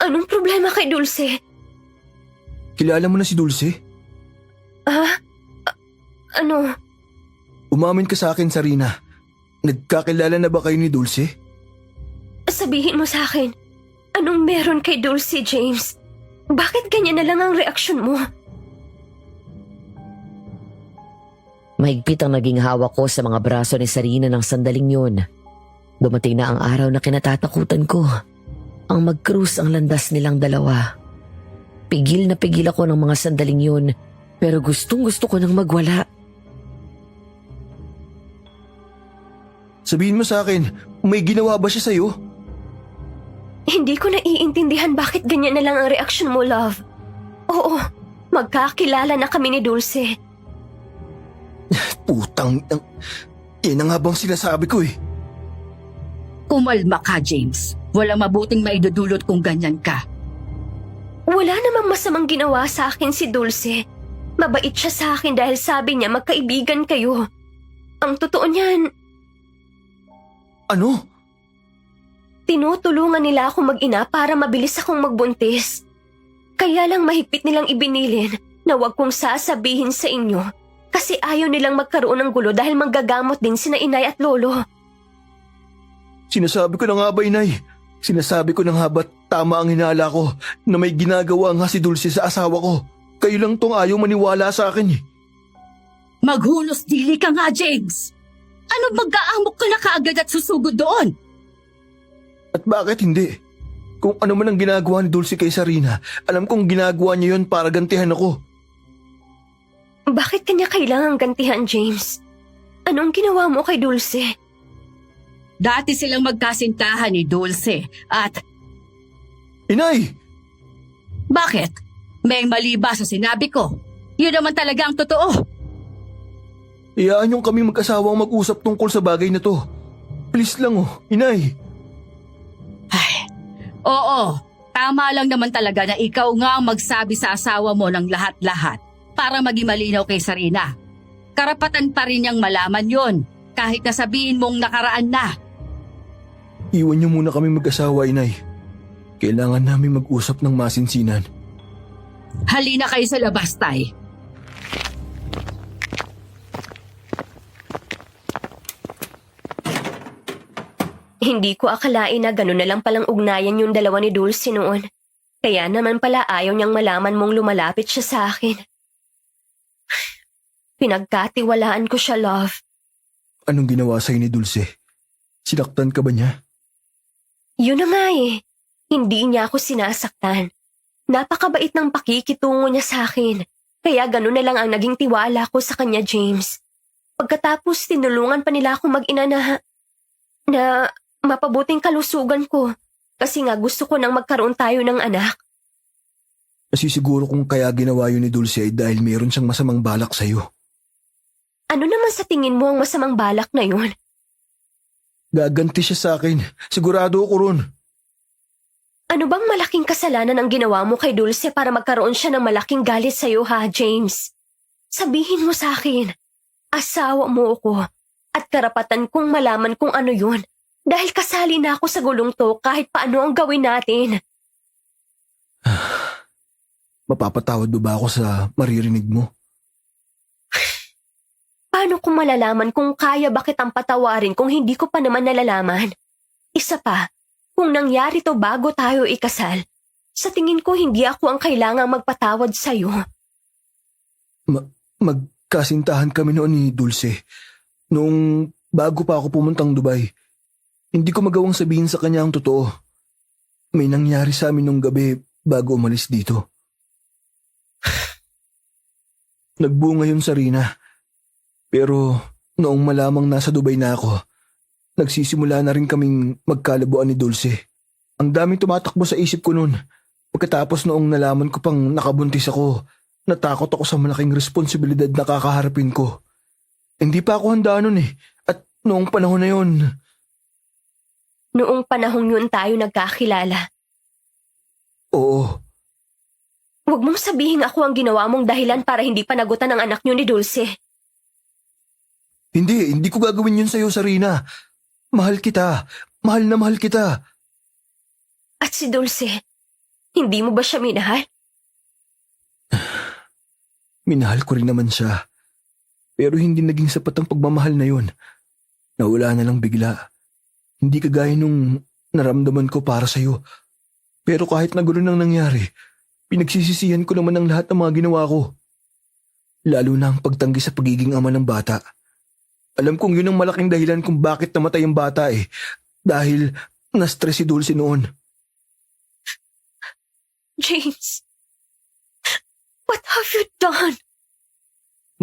Anong problema kay Dulce? Kilala mo na si Dulce? Ano? Umamin ka sa akin, Sarina. Nagkakilala na ba kayo ni Dulce? Sabihin mo sa akin, anong meron kay Dulce, James? Bakit ganyan na lang ang reaksyon mo? Mahigpit ang naging hawak ko sa mga braso ni Sarina ng sandaling yun. Dumating na ang araw na kinatatakutan ko. Ang mag-cruise ang landas nilang dalawa. Pigil na pigil ako ng mga sandaling yun, pero gustong gusto ko nang magwala. Sabihin mo sa akin, may ginawa ba siya sa'yo? Hindi ko naiintindihan bakit ganyan na lang ang reaksyon mo, love. Oo, magkakilala na kami ni Dulce. Putang... Yan ang habang sinasabi ko eh. Kumalma ka, James. Walang mabuting maidudulot kung ganyan ka. Wala namang masamang ginawa sa akin si Dulce. Mabait siya sa akin dahil sabi niya magkaibigan kayo. Ang totoo niyan, Ano? tinutulungan nila ako mag-ina para mabilis akong magbuntis. Kaya lang mahigpit nilang ibinilin na huwag kong sasabihin sa inyo kasi ayaw nilang magkaroon ng gulo dahil manggagamot din sina inay at lolo. Sinasabi ko na nga ba, Inay? Sinasabi ko na nga ba't tama ang hinala ko na may ginagawa nga si Dulce sa asawa ko? Kayo lang tong ayaw maniwala sa akin eh. Maghunos dili ka nga, James! Ano magkaamok ka na kaagad at susugod doon? At bakit hindi? Kung ano man ang ginagawa ni Dulce kay Sarina, alam kong ginagawa niya yon para gantihan ako. Bakit kanya kailangang gantihan, James? Anong ginawa mo kay Dulce? Dati silang magkasintahan ni Dulce at Inay! bakit? May mali ba sa sinabi ko? Yun naman talaga ang totoo. Iyaan yung kami mag-asawang mag-usap tungkol sa bagay na to. Please lang Inay. Ay, oo, tama lang naman talaga na ikaw nga ang magsabi sa asawa mo ng lahat-lahat para maging malinaw kay Sarina. Karapatan pa rin niyang malaman yon kahit nasabihin mong nakaraan na. Iwan niyo muna kami mag-asawa, Inay. Kailangan namin mag-usap ng masinsinan. Halina kayo sa labas, Tay. Hindi ko akalain na gano'n na lang palang ugnayan yung dalawa ni Dulce noon. Kaya naman pala ayaw niyang malaman mong lumalapit siya sa akin. Pinagkatiwalaan ko siya, love. Anong ginawa sa'yo ni Dulce? Sinaktan ka ba niya? Yun na nga eh. Hindi niya ako sinasaktan. Napakabait ng pakikitungo niya sa akin. Kaya gano'n na lang ang naging tiwala ko sa kanya, James. Pagkatapos tinulungan pa nila akong mag-ina na mapabuting kalusugan ko. Kasi nga gusto ko nang magkaroon tayo ng anak. Nasisiguro kung kaya ginawa yun ni Dulce ay dahil mayroon siyang masamang balak sa'yo. Ano naman sa tingin mo ang masamang balak na yun? Gaganti siya sa akin. Sigurado ako ron. Ano bang malaking kasalanan ang ginawa mo kay Dulce para magkaroon siya ng malaking galit sa'yo ha, James? Sabihin mo sa akin. Asawa mo ako. At karapatan kong malaman kung ano yun. Dahil kasali na ako sa gulong to kahit paano ang gawin natin. Mapapatawad ba ako sa maririnig mo? Paano ko malalaman kung kaya ba kitang patawarin kung hindi ko pa naman nalalaman? Isa pa, kung nangyari to bago tayo ikasal, sa tingin ko hindi ako ang kailangang magpatawad sa'yo. Magkasintahan kami noon ni Dulce. Nung bago pa ako pumuntang Dubai. Hindi ko magawang sabihin sa kanya ang totoo. May nangyari sa amin nung gabi bago umalis dito. Nagbunga yun, Sarina. Pero noong malamang nasa Dubai na ako, nagsisimula na rin kaming magkalabuan ni Dulce. Ang daming tumatakbo sa isip ko noon. Pagkatapos noong nalaman ko pang nakabuntis ako, natakot ako sa malaking responsibilidad na kakaharapin ko. Hindi pa ako handa noon eh. At noong panahon na yun... Noong panahong yun tayo nagkakilala. Oo. Huwag mong sabihin ako ang ginawa mong dahilan para hindi panagutan ang anak niyo ni Dulce. Hindi ko gagawin yun sa'yo, Sarina. Mahal kita. Mahal na mahal kita. At si Dulce, hindi mo ba siya minahal? Minahal ko rin naman siya. Pero hindi naging sapat ang pagmamahal na yun. Nawala na lang bigla. Hindi kagaya nung naramdaman ko para sa'yo. Pero kahit na gano'n ang nangyari, pinagsisisihan ko naman ang lahat ng mga ginawa ko. Lalo na ang pagtanggi sa pagiging ama ng bata. Alam kong yun ang malaking dahilan kung bakit namatay ang bata eh. Dahil na-stress si Dulce noon. James, what have you done?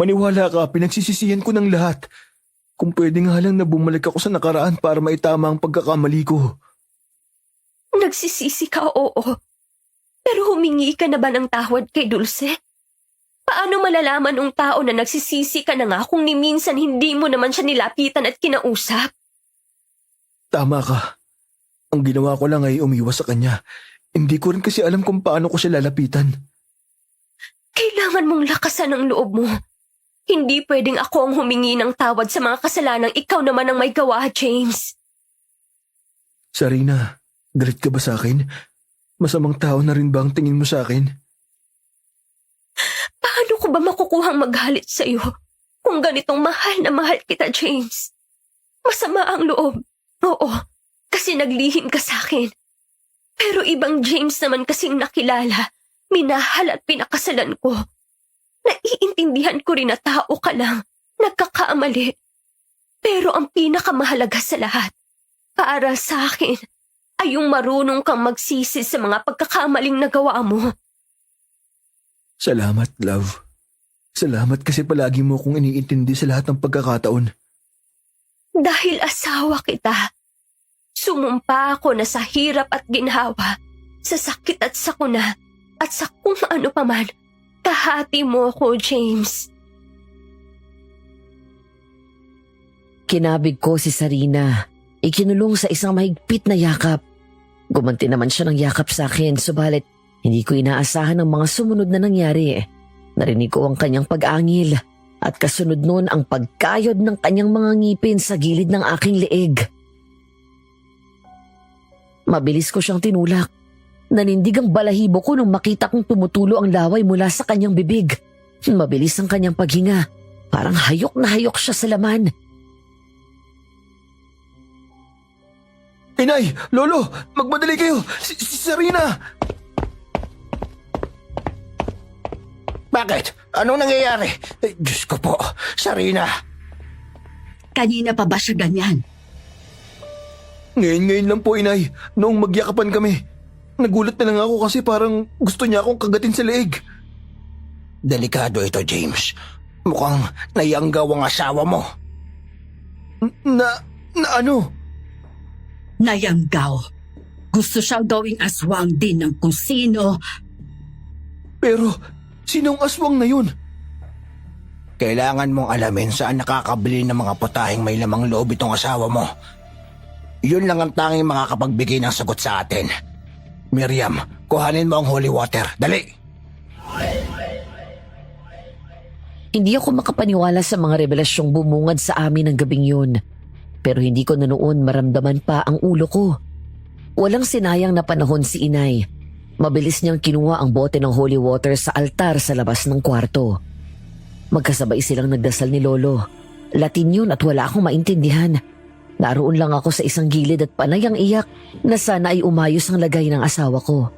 Maniwala ka, pinagsisisihan ko ng lahat. Kung pwede nga lang na bumalik ako sa nakaraan para maitama ang pagkakamali ko. Nagsisisi ka, oo. Pero humingi ka na ba ng tawad kay Dulce? Paano malalaman ng tao na nagsisisi ka na nga kung ni minsan hindi mo naman siya nilapitan at kinausap? Tama ka. Ang ginawa ko lang ay umiwas sa kanya. Hindi ko rin kasi alam kung paano ko siya lalapitan. Kailangan mong lakasan ang loob mo. Hindi pwedeng ako ang humingi ng tawad sa mga kasalanang ikaw naman ang may gawa, James. Sarina, galit ka ba sa akin? Masamang tao na rin ba ang tingin mo sa akin? Paano ko ba makukuhang magalit sa'yo kung ganitong mahal na mahal kita, James? Masama ang loob. Oo, kasi naglihim ka sa akin. Pero ibang James naman kasing nakilala, minahal at pinakasalan ko. Naiintindihan ko rin na tao ka lang nagkakamali. Pero ang pinakamahalaga sa lahat, para sa akin, ay yung marunong kang magsisi sa mga pagkakamaling nagawa mo. Salamat, love. Salamat kasi palagi mo akong iniintindi sa lahat ng pagkakataon. Dahil asawa kita, sumumpa ako na sa hirap at ginhawa, sa sakit at sakuna, at sa kung ano paman, kahati mo ko, James. Kinabig ko si Sarina. Ikinulong sa isang mahigpit na yakap. Gumanti naman siya ng yakap sa akin, subalit hindi ko inaasahan ang mga sumunod na nangyari. Narinig ko ang kanyang pag-angil at kasunod nun ang pagkayod ng kanyang mga ngipin sa gilid ng aking leeg. Mabilis ko siyang tinulak. Nanindig ang balahibo ko nung makita kong tumutulo ang laway mula sa kanyang bibig. Mabilis ang kanyang paghinga. Parang hayok na hayok siya sa laman. Inay! Lolo! Magmadali kayo! Si Sarina! Bakit? Anong nangyayari? Diyos ko po, Sarina. Kanina pa ba siya ganyan? Ngayon lang po, Inay. Noong magyakapan kami. Nagulat na lang ako kasi parang gusto niya akong kagatin sa leeg. Delikado ito, James. Mukhang nayanggaw ang asawa mo. Na ano? Nayanggaw. Gusto siyang gawing aswang din ng kung sino. Pero, sinong aswang na yun? Kailangan mong alamin saan nakakabili ng mga putahing may lamang loob itong asawa mo. Yun lang ang tanging makakapagbigay ng sagot sa atin. Miriam, kuhanin mo ang holy water. Dali! Hindi ako makapaniwala sa mga revelasyong bumungad sa amin ng gabing yun. Pero hindi ko na noon maramdaman pa ang ulo ko. Walang sinayang na panahon si Inay. Mabilis niyang kinuha ang bote ng holy water sa altar sa labas ng kwarto. Magkasabay silang nagdasal ni Lolo. Latin yun at wala akong maintindihan. Naroon lang ako sa isang gilid at panay ang iyak na sana ay umayos ang lagay ng asawa ko.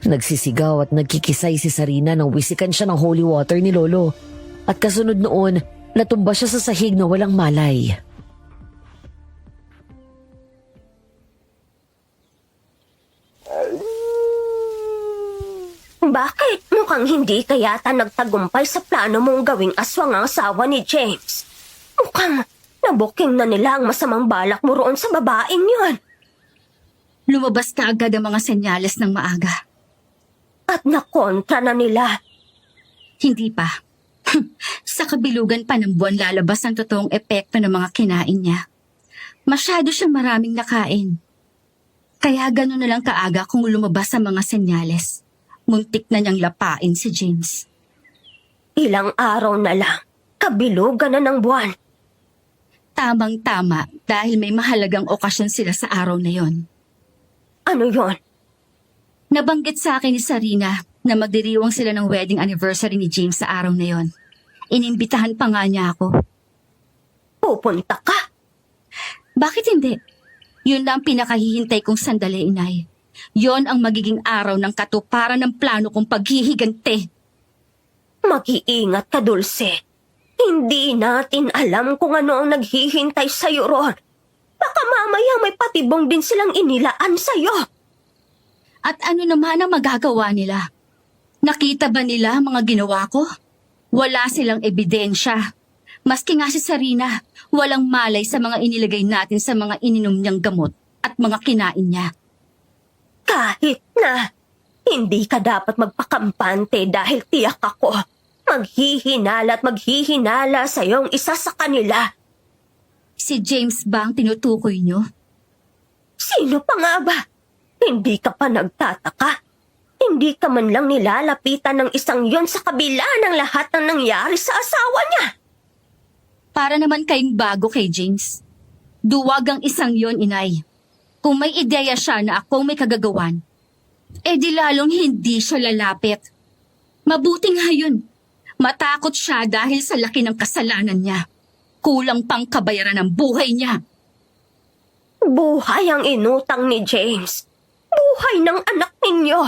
Nagsisigaw at nagkikisay si Sarina nang wisikan siya ng holy water ni Lolo. At kasunod noon, natumba siya sa sahig na walang malay. Bakit? Mukhang hindi ka yata nagtagumpay sa plano mong gawing aswang ang asawa ni James. Mukhang nabuking na nila ang masamang balak mo roon sa babaeng yun. Lumabas ka agad ang mga senyales ng maaga. At nakontra na nila. Hindi pa. Sa kabilugan pa ng buwan lalabas ang totoong epekto ng mga kinain niya. Masyado siyang maraming nakain. Kaya gano'n na lang kaaga kung lumabas ang mga senyales. Muntik na niyang lapain si James. Ilang araw na lang, kabilugan na ng buwan. Tamang-tama dahil may mahalagang okasyon sila sa araw na yon. Ano yon? Nabanggit sa akin ni Sarina na magdiriwang sila ng wedding anniversary ni James sa araw na yon. Inimbitahan pa nga niya ako. Pupunta ka? Bakit hindi? Yun lang pinakahihintay kong sandali, Inay. Yon ang magiging araw ng katuparan ng plano kong paghihigante. Mag-iingat ka, Dulce. Hindi natin alam kung ano ang naghihintay sa'yo ron. Baka mamaya may patibong din silang inilaan sa'yo. At ano naman ang magagawa nila? Nakita ba nila ang mga ginawa ko? Wala silang ebidensya. Maski nga si Sarina, walang malay sa mga inilagay natin sa mga ininom niyang gamot at mga kinain niya. Kahit na hindi ka dapat magpakampante dahil tiyak ako, maghihinala at maghihinala sa iyong isa sa kanila. Si James ba ang tinutukoy niyo? Sino pa nga ba? Hindi ka pa nagtataka? Hindi ka man lang nilalapitan ng isang yon sa kabila ng lahat ng nangyari sa asawa niya. Para naman kayong bago kay James. Duwag ang isang yon, Inay. Kung may ideya siya na akong may kagagawan, di lalong hindi siya lalapit. Mabuting hayon. Matakot siya dahil sa laki ng kasalanan niya. Kulang pang kabayaran ng buhay niya. Buhay ang inutang ni James. Buhay ng anak ninyo.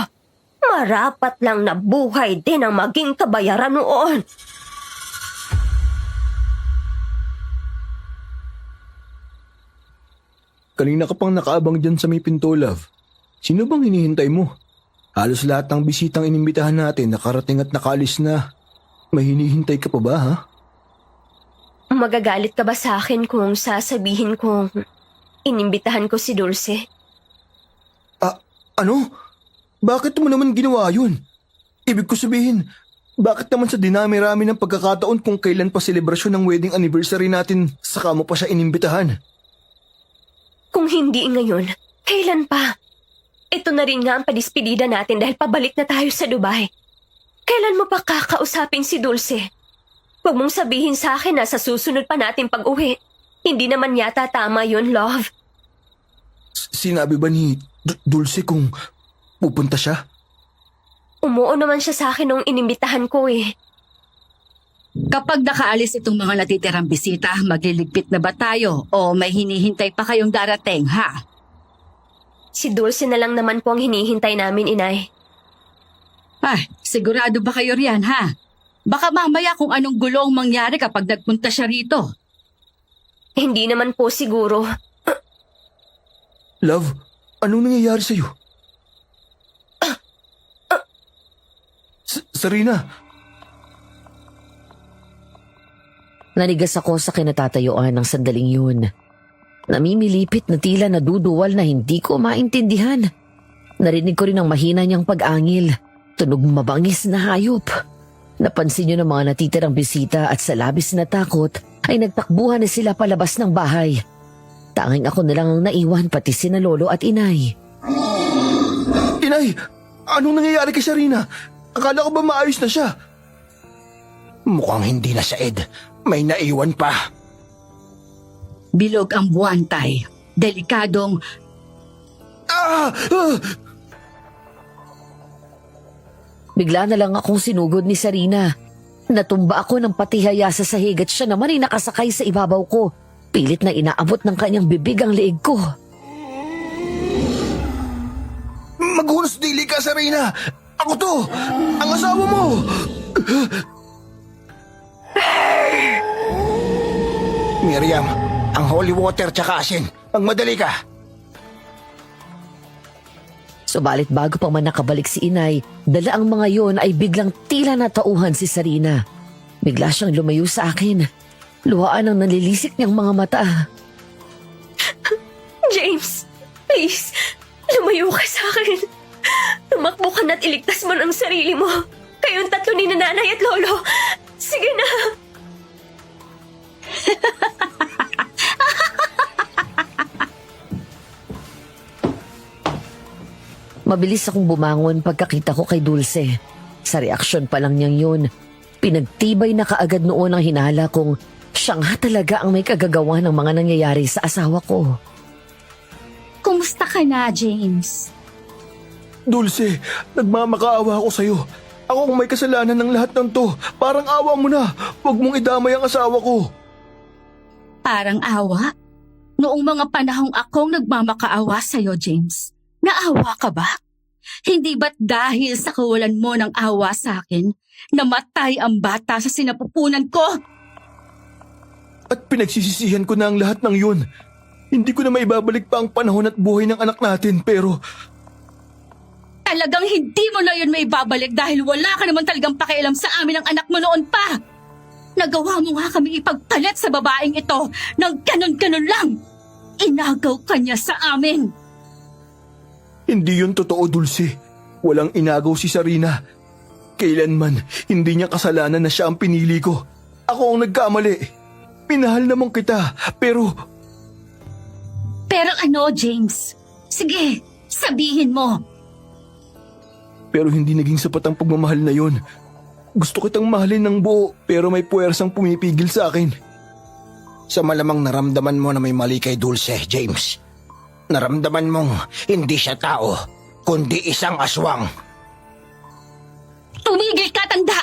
Marapat lang na buhay din ang maging kabayaran noon. Kanina ka pang nakaabang dyan sa may pinto, love. Sino bang hinihintay mo? Halos lahat ng bisitang inimbitahan natin nakarating at nakaalis na. May hinihintay ka pa ba, ha? Magagalit ka ba sa akin kung sasabihin kong inimbitahan ko si Dulce? Ano? Bakit mo naman ginawa yun? Ibig ko sabihin, bakit naman sa dinami-rami ng pagkakataon kung kailan pa selebrasyon ng wedding anniversary natin, saka mo pa siya inimbitahan? Kung hindi ngayon, kailan pa? Ito na rin nga ang padispedida natin dahil pabalik na tayo sa Dubai. Kailan mo pa kakausapin si Dulce? Huwag mong sabihin sa akin na sa susunod pa natin pag-uwi. Hindi naman yata tama yun, love. Sinabi ba ni Dulce kung pupunta siya? Umuo naman siya sa akin nung inimbitahan ko eh. Kapag nakaalis itong mga natitirang bisita, magliligpit na ba tayo o may hinihintay pa kayong darating, ha? Si Dulce na lang naman po ang hinihintay namin, inay. Ay, sigurado ba kayo riyan, ha? Baka mamaya kung anong gulo ang mangyari kapag nagpunta siya rito. Hindi naman po siguro. Love, anong nangyayari sa'yo? Sarina, Nanigas ako sa kinatatayuan ng sandaling yun. Namimilipit na tila naduduwal na hindi ko maintindihan. Narinig ko rin ang mahina niyang pag-angil. Tunog mabangis na hayop. Napansin niyo ng mga natitirang bisita at sa labis na takot ay nagtakbuhan na sila palabas ng bahay. Tanging ako na lang ang naiwan pati sina lolo at inay. Inay, anong nangyayari kay Sarina? Akala ko ba maayos na siya? Mukhang hindi na siya, Ed. May naiwan pa. Bilog ang buwantay. Delikadong Bigla na lang akong sinugod ni Sarina. Natumba ako ng patihaya sa sahig at siya naman ay nakasakay sa ibabaw ko. Pilit na inaabot ng kanyang bibig ang leeg ko. Maghunos dili ka, Sarina! Ako to! Ang asawa mo! Miriam, ang holy water tsaka asin. Magmadali ka. Subalit bago pa man nakabalik si inay, dala ang mga yon ay biglang tila natauhan si Sarina. Bigla siyang lumayo sa akin. Luhaan ang nalilisik niyang mga mata. James, please, lumayo ka sa akin. Tumakbo ka na't iligtas mo ng sarili mo. Kayong tatlo ni nanay at lolo. Sige na. Mabilis akong bumangon pagkakita ko kay Dulce. Sa reaksyon pa lang niyang yun, pinagtibay na kaagad noon ang hinala kong siya nga talaga ang may kagagawa ng mga nangyayari sa asawa ko. Kumusta ka na, James? Dulce, nagmamakaawa ako sa'yo. Ako ang may kasalanan ng lahat ng to. Parang awa mo na. Huwag mong idamay ang asawa ko. Parang awa? Noong mga panahong akong nagmamakaawa sa'yo, James, naawa ka ba? Hindi ba't dahil sa kawalan mo ng awa sa akin, namatay ang bata sa sinapupunan ko? At pinagsisisihan ko na ang lahat ng yun. Hindi ko na maibabalik pa ang panahon at buhay ng anak natin, pero Talagang hindi mo na yun may babalik dahil wala ka naman talagang pakialam sa amin ng anak mo noon pa. Nagawa mo nga kami ipagpalit sa babaeng ito ng ganun-ganun lang. Inagaw ka niya sa amin. hindi yun totoo, Dulce. Walang inagaw si Sarina. Kailanman, hindi niya kasalanan na siya ang pinili ko. Ako ang nagkamali. Pinahal naman kita, pero Pero ano, James? Sige, sabihin mo. hindi naging sapat ang pagmamahal na yun. Gusto kitang mahalin ng buo, pero may puwersang pumipigil sa akin. Sa malamang naramdaman mo na may mali kay Dulce, James. Naramdaman mong hindi siya tao, kundi isang aswang. Tumigil ka, tanda!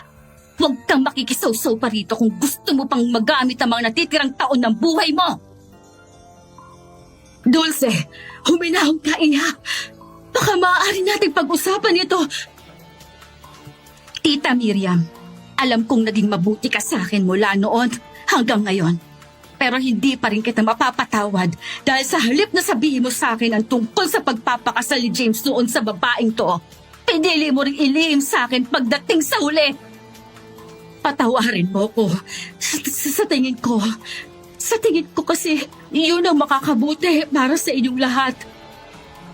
Huwag kang makikisaw-saw pa rito kung gusto mo pang magamit ang mga natitirang taon ng buhay mo. Dulce, huminahon ka, Iha. Baka maaari nating pag-usapan ito. Tita Miriam, alam kong naging mabuti ka sa akin mula noon hanggang ngayon. pero hindi pa rin kita mapapatawad dahil sa halip na sabihin mo sa akin ang tungkol sa pagpapakasal ni James noon sa babaeng to, pinili mo rin ilihim sa akin pagdating sa huli. Patawarin mo ko. Sa tingin ko kasi yun ang makakabuti para sa inyong lahat.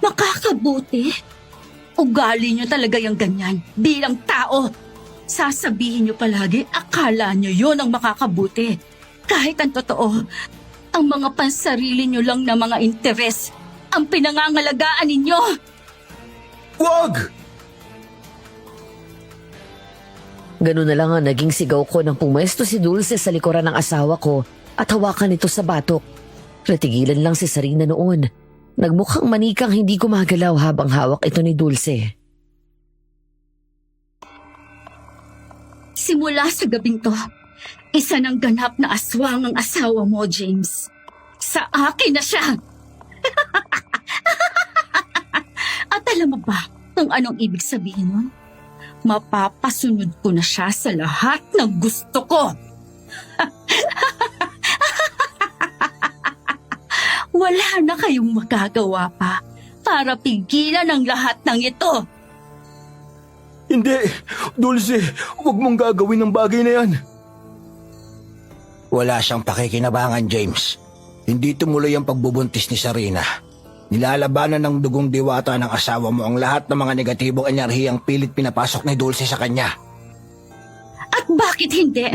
Makakabuti? Ugali niyo talaga yung ganyan bilang tao. Sasabihin niyo palagi, akala niyo yun ang makakabuti. Kahit ang totoo, ang mga pansarili niyo lang na mga interes ang pinangangalagaan ninyo. Wag! Ganun na lang ang naging sigaw ko nang pumesto si Dulce sa likuran ng asawa ko at hawakan ito sa batok. Natigilan lang si Sarina noon. Nagmukhang manikang hindi gumagalaw habang hawak ito ni Dulce. Simula sa gabing to, isa ng ganap na aswang ang asawa mo, James. Sa akin na siya! At alam mo ba kung anong ibig sabihin nun? Mapapasunod ko na siya sa lahat ng gusto ko. Wala na kayong magagawa pa para pigilan ang lahat ng ito. Hindi! Dulce, huwag mong gagawin ang bagay na yan. Wala siyang pakikinabangan, James. Hindi tumuloy ang pagbubuntis ni Sarina. Nilalabanan ng dugong diwata ng asawa mo ang lahat ng mga negatibong enerhiyang pilit pinapasok ni Dulce sa kanya. At bakit hindi?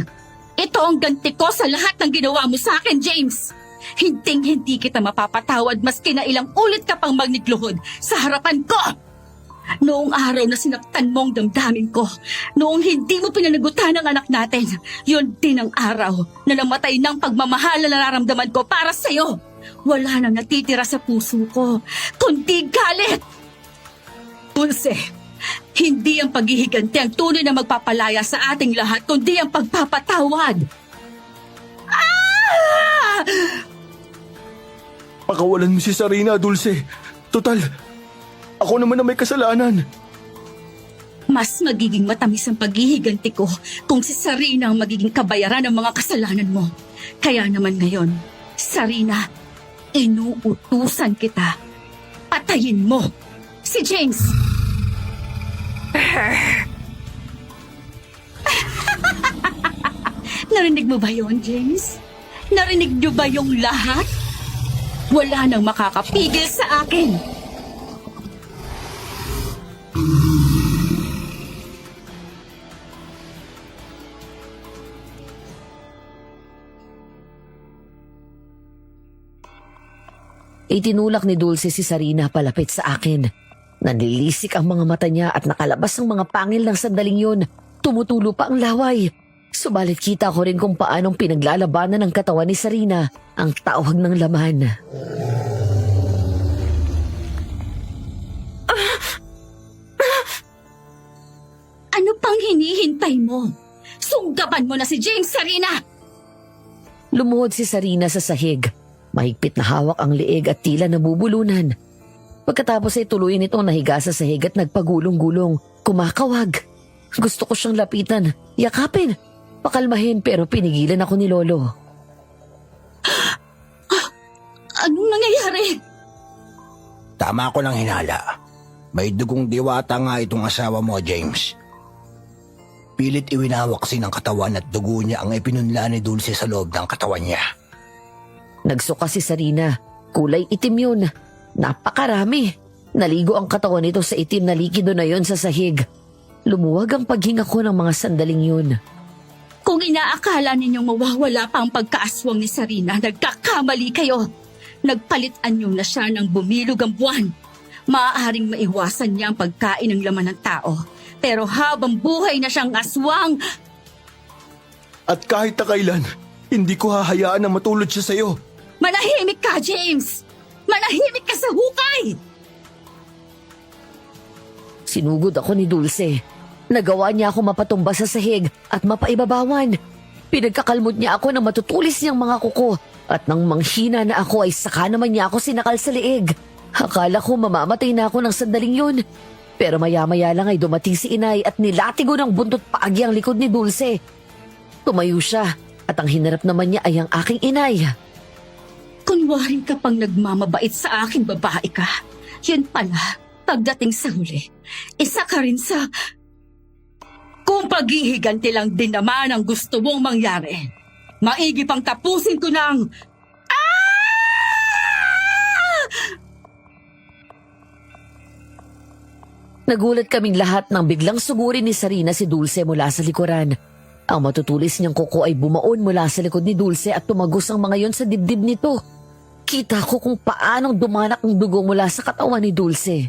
Ito ang ganti ko sa lahat ng ginawa mo sa akin, James. Hinding-hindi kita mapapatawad maski na ilang ulit ka pang magnikluhod sa harapan ko. Noong araw na sinaktan mo ang damdamin ko, noong hindi mo pinanagutan ang anak natin, yun din ang araw na namatay ng pagmamahal na nararamdaman ko para sa'yo. Wala nang natitira sa puso ko, kundi galit. Dulce, hindi ang paghihiganti ang tunay na magpapalaya sa ating lahat, kundi ang pagpapatawad. Ah! Pakawalan mo si Sarina, Dulce. Total, ako naman na may kasalanan. Mas magiging matamis ang paghihiganti ko kung si Sarina ang magiging kabayaran ng mga kasalanan mo. Kaya naman ngayon, Sarina, inuutusan kita. Patayin mo si James. Narinig mo ba yon, James? Narinig niyo ba yung lahat? Wala nang makakapigil sa akin. Itinulak ni Dulce si Sarina palapit sa akin. Nanlilisik ang mga mata niya at nakalabas ang mga pangil ng sandaling yun. Tumutulo pa ang laway. Subalit kita ko rin kung paanong pinaglalabanan ng katawan ni Sarina ang tawag ng laman. Ano pang hinihintay mo? Sunggaban mo na si James, Sarina! Lumuhod si Sarina sa sahig. Mahigpit na hawak ang leeg at tila nabubulunan. Pagkatapos ay tuluyan itong nahiga sa sahig at nagpagulong-gulong, kumakawag. Gusto ko siyang lapitan, yakapin, pakalmahin pero pinigilan ako ni Lolo. Anong nangyayari? Tama ko ng hinala. May dugong diwata nga itong asawa mo, James. Pilit iwinawak kasi ng katawan at dugo niya ang ipinunla ni Dulce sa loob ng katawan niya. Nagsuka si Sarina. Kulay itim yun. Napakarami. Naligo ang katawan nito sa itim na likido na yon sa sahig. Lumuwag ang paghinga ko ng mga sandaling yun. Kung inaakala ninyong mawawala pa ang pagkaaswang ni Sarina, nagkakamali kayo. Nagpalitan niyo na siya ng bumilog ang buwan. Maaaring maiwasan niya ang pagkain ng laman ng tao. Pero habang buhay na siyang aswang... At kahit na kailan, hindi ko hahayaan na matulad siya sa'yo. Manahimik ka, James! Manahimik ka sa hukay! Sinugod ako ni Dulce. Nagawa niya ako mapatumba sa sahig at mapaibabawan. Pinagkakalmot niya ako na matutulis niyang mga kuko at nang manghina na ako ay saka naman niya ako sinakal sa leeg. Akala ko mamamatay na ako ng sandaling yun. Pero maya-maya lang ay dumating si inay at nilatigo ng buntot paagi ang likod ni Dulce. Tumayo siya at ang hinarap naman niya ay ang aking inay. Kunwaring ka pang nagmamabait sa akin, babae ka. Yan pala, pagdating sa huli, isa ka rin sa... Kung paghihiganti lang din naman ang gusto mong mangyari, maigi pang tapusin ko ng... Nagulat kaming lahat nang biglang sugurin ni Sarina si Dulce mula sa likuran. Ang matutulis niyang kuko ay bumaon mula sa likod ni Dulce at tumagos ang mga yon sa dibdib nito. Kita ko kung paanong dumanak ang dugo mula sa katawan ni Dulce.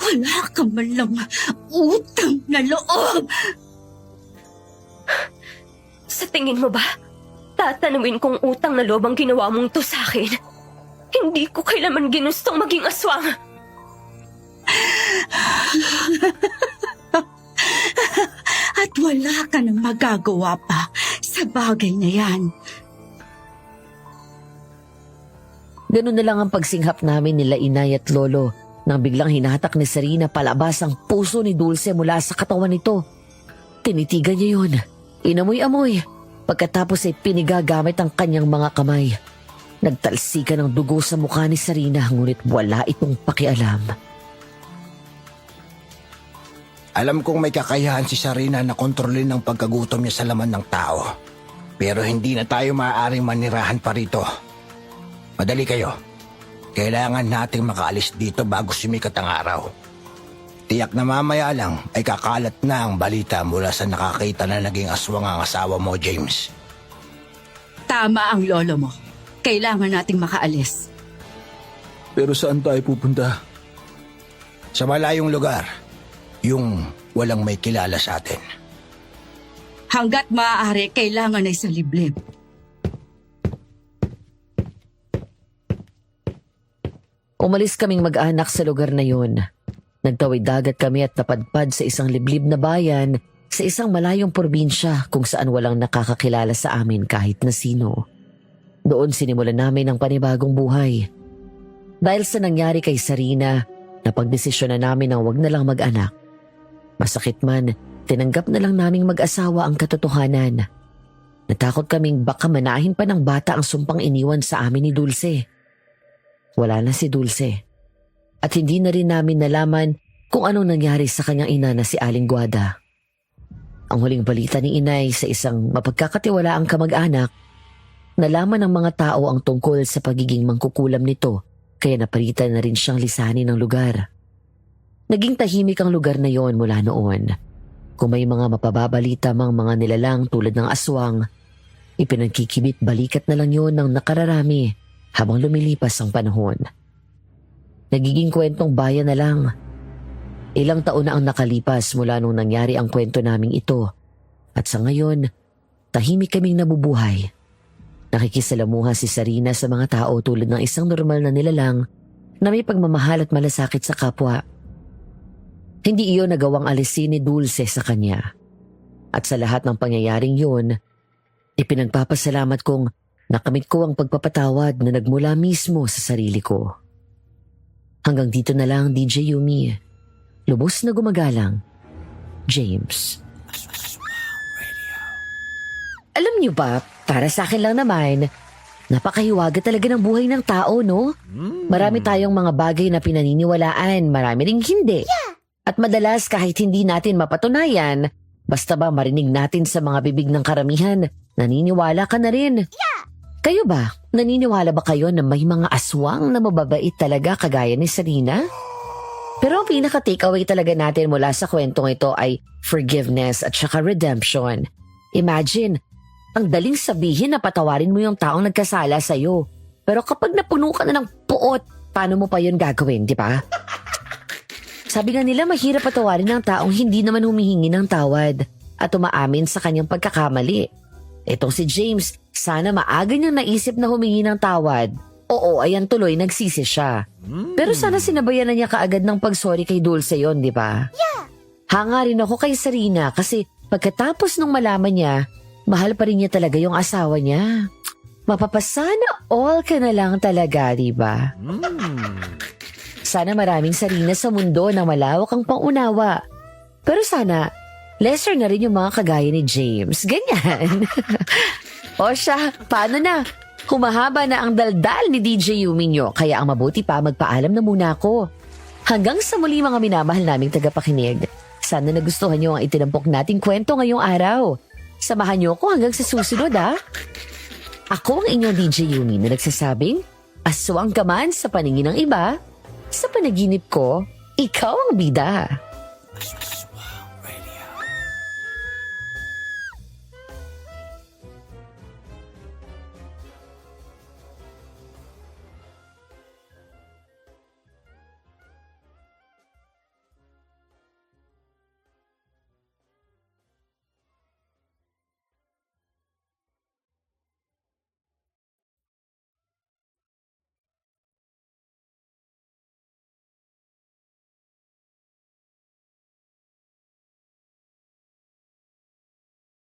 Wala ka man lang utang na loob! Sa tingin mo ba, tatanawin kong utang na loob ang ginawa mong to sa akin? Hindi ko kailanman ginustong maging aswang. At wala ka nang magagawa pa sa bagay na yan. Ganun na lang ang pagsinghap namin nila inay at lolo nang biglang hinatak ni Sarina palabas ang puso ni Dulce mula sa katawan nito. Tinitigan niya yun. Inamoy-amoy. Pagkatapos ay pinigagamit ang kanyang mga kamay. Nagtalsikan ng dugo sa mukha ni Sarina ngunit wala itong pakialam. Alam kong may kakayahan si Sarina na kontrolin ang pagkagutom niya sa laman ng tao. Pero hindi na tayo maaaring manirahan pa rito. Madali kayo. Kailangan nating makaalis dito bago sumikat ang araw. Tiyak na mamaya lang ay kakalat na ang balita mula sa nakakita na naging aswang ang asawa mo, James. Tama ang lolo mo. Kailangan nating makaalis. Pero saan tayo pupunta? Sa malayong lugar, yung walang may kilala sa atin. Hanggat maaari, kailangan ay sa liblib. Umalis kaming mag-anak sa lugar na yun. Nagtawid dagat kami at napadpad sa isang liblib na bayan sa isang malayong probinsya kung saan walang nakakakilala sa amin kahit na sino. Doon sinimulan namin ang panibagong buhay. Dahil sa nangyari kay Sarina, napagdesisyon na namin na wag na lang mag-anak. Masakit man, tinanggap na lang naming mag-asawa ang katotohanan. Natakot kaming baka manahin pa ng bata ang sumpang iniwan sa amin ni Dulce. Wala na si Dulce. At hindi na rin namin nalaman kung anong nangyari sa kanyang ina na si Aling Guada. Ang huling balita ni inay sa isang mapagkakatiwalaang kamag-anak, nalaman ng mga tao ang tungkol sa pagiging mangkukulam nito kaya napalitan na rin siyang lisanin ng lugar. Naging tahimik ang lugar na yon mula noon. Kung may mga mapababalita mang mga nilalang tulad ng aswang, ipinagkikibit balikat na lang yon ng nakararami habang lumilipas ang panahon. Nagiging kwentong bayan na lang. Ilang taon na ang nakalipas mula nung nangyari ang kwento naming ito. At sa ngayon, tahimik kaming nabubuhay. Nakikisalamuha si Sarina sa mga tao tulad ng isang normal na nilalang na may pagmamahal at malasakit sa kapwa. Hindi iyon nagawang alisin ni Dulce sa kanya. At sa lahat ng pangyayaring yun, ipinagpapasalamat kong nakamit ko ang pagpapatawad na nagmula mismo sa sarili ko. Hanggang dito na lang, DJ Yumi. Lubos na gumagalang, James. Alam niyo ba, para sa akin lang naman, napakahiwaga talaga ng buhay ng tao, no? Marami tayong mga bagay na pinaniniwalaan, marami ring hindi. At madalas kahit hindi natin mapatunayan, basta ba marinig natin sa mga bibig ng karamihan, naniniwala ka na rin. Kayo ba? Naniniwala ba kayo na may mga aswang na mababait talaga kagaya ni Sarina? Pero ang pinaka-takeaway talaga natin mula sa kwentong ito ay forgiveness at saka redemption. Imagine, ang daling sabihin na patawarin mo yung taong nagkasala sa'yo. Pero kapag napuno ka na ng puot, paano mo pa yun gagawin, di ba? Sabi nga nila mahirap patawarin ng taong hindi naman humihingi ng tawad at umaamin sa kanyang pagkakamali. Itong si James, sana maaga niyang naisip na humingi ng tawad. Oo, ayan tuloy, nagsisi siya. Pero sana sinabayan na niya kaagad ng pagsorry kay Dulce yon, di ba? Yeah. Hanga rin ako kay Sarina kasi pagkatapos nung malaman niya, mahal pa rin niya talaga yung asawa niya. Mapapasana all ka na lang talaga, di ba? Sana maraming Sarina sa mundo na malawak ang pangunawa. Pero sana, lesser na rin yung mga kagaya ni James. Ganyan. O siya, paano na? Humahaba na ang daldal ni DJ Yumi nyo, kaya ang mabuti pa magpaalam na muna ako. Hanggang sa muli mga minamahal naming tagapakinig. Sana nagustuhan nyo ang itinampok nating kwento ngayong araw. Samahan nyo ako hanggang sa susunod Ako ang inyong DJ Yumi na nagsasabing, aswang ka man sa paningin ng iba, sa panaginip ko, ikaw ang bida.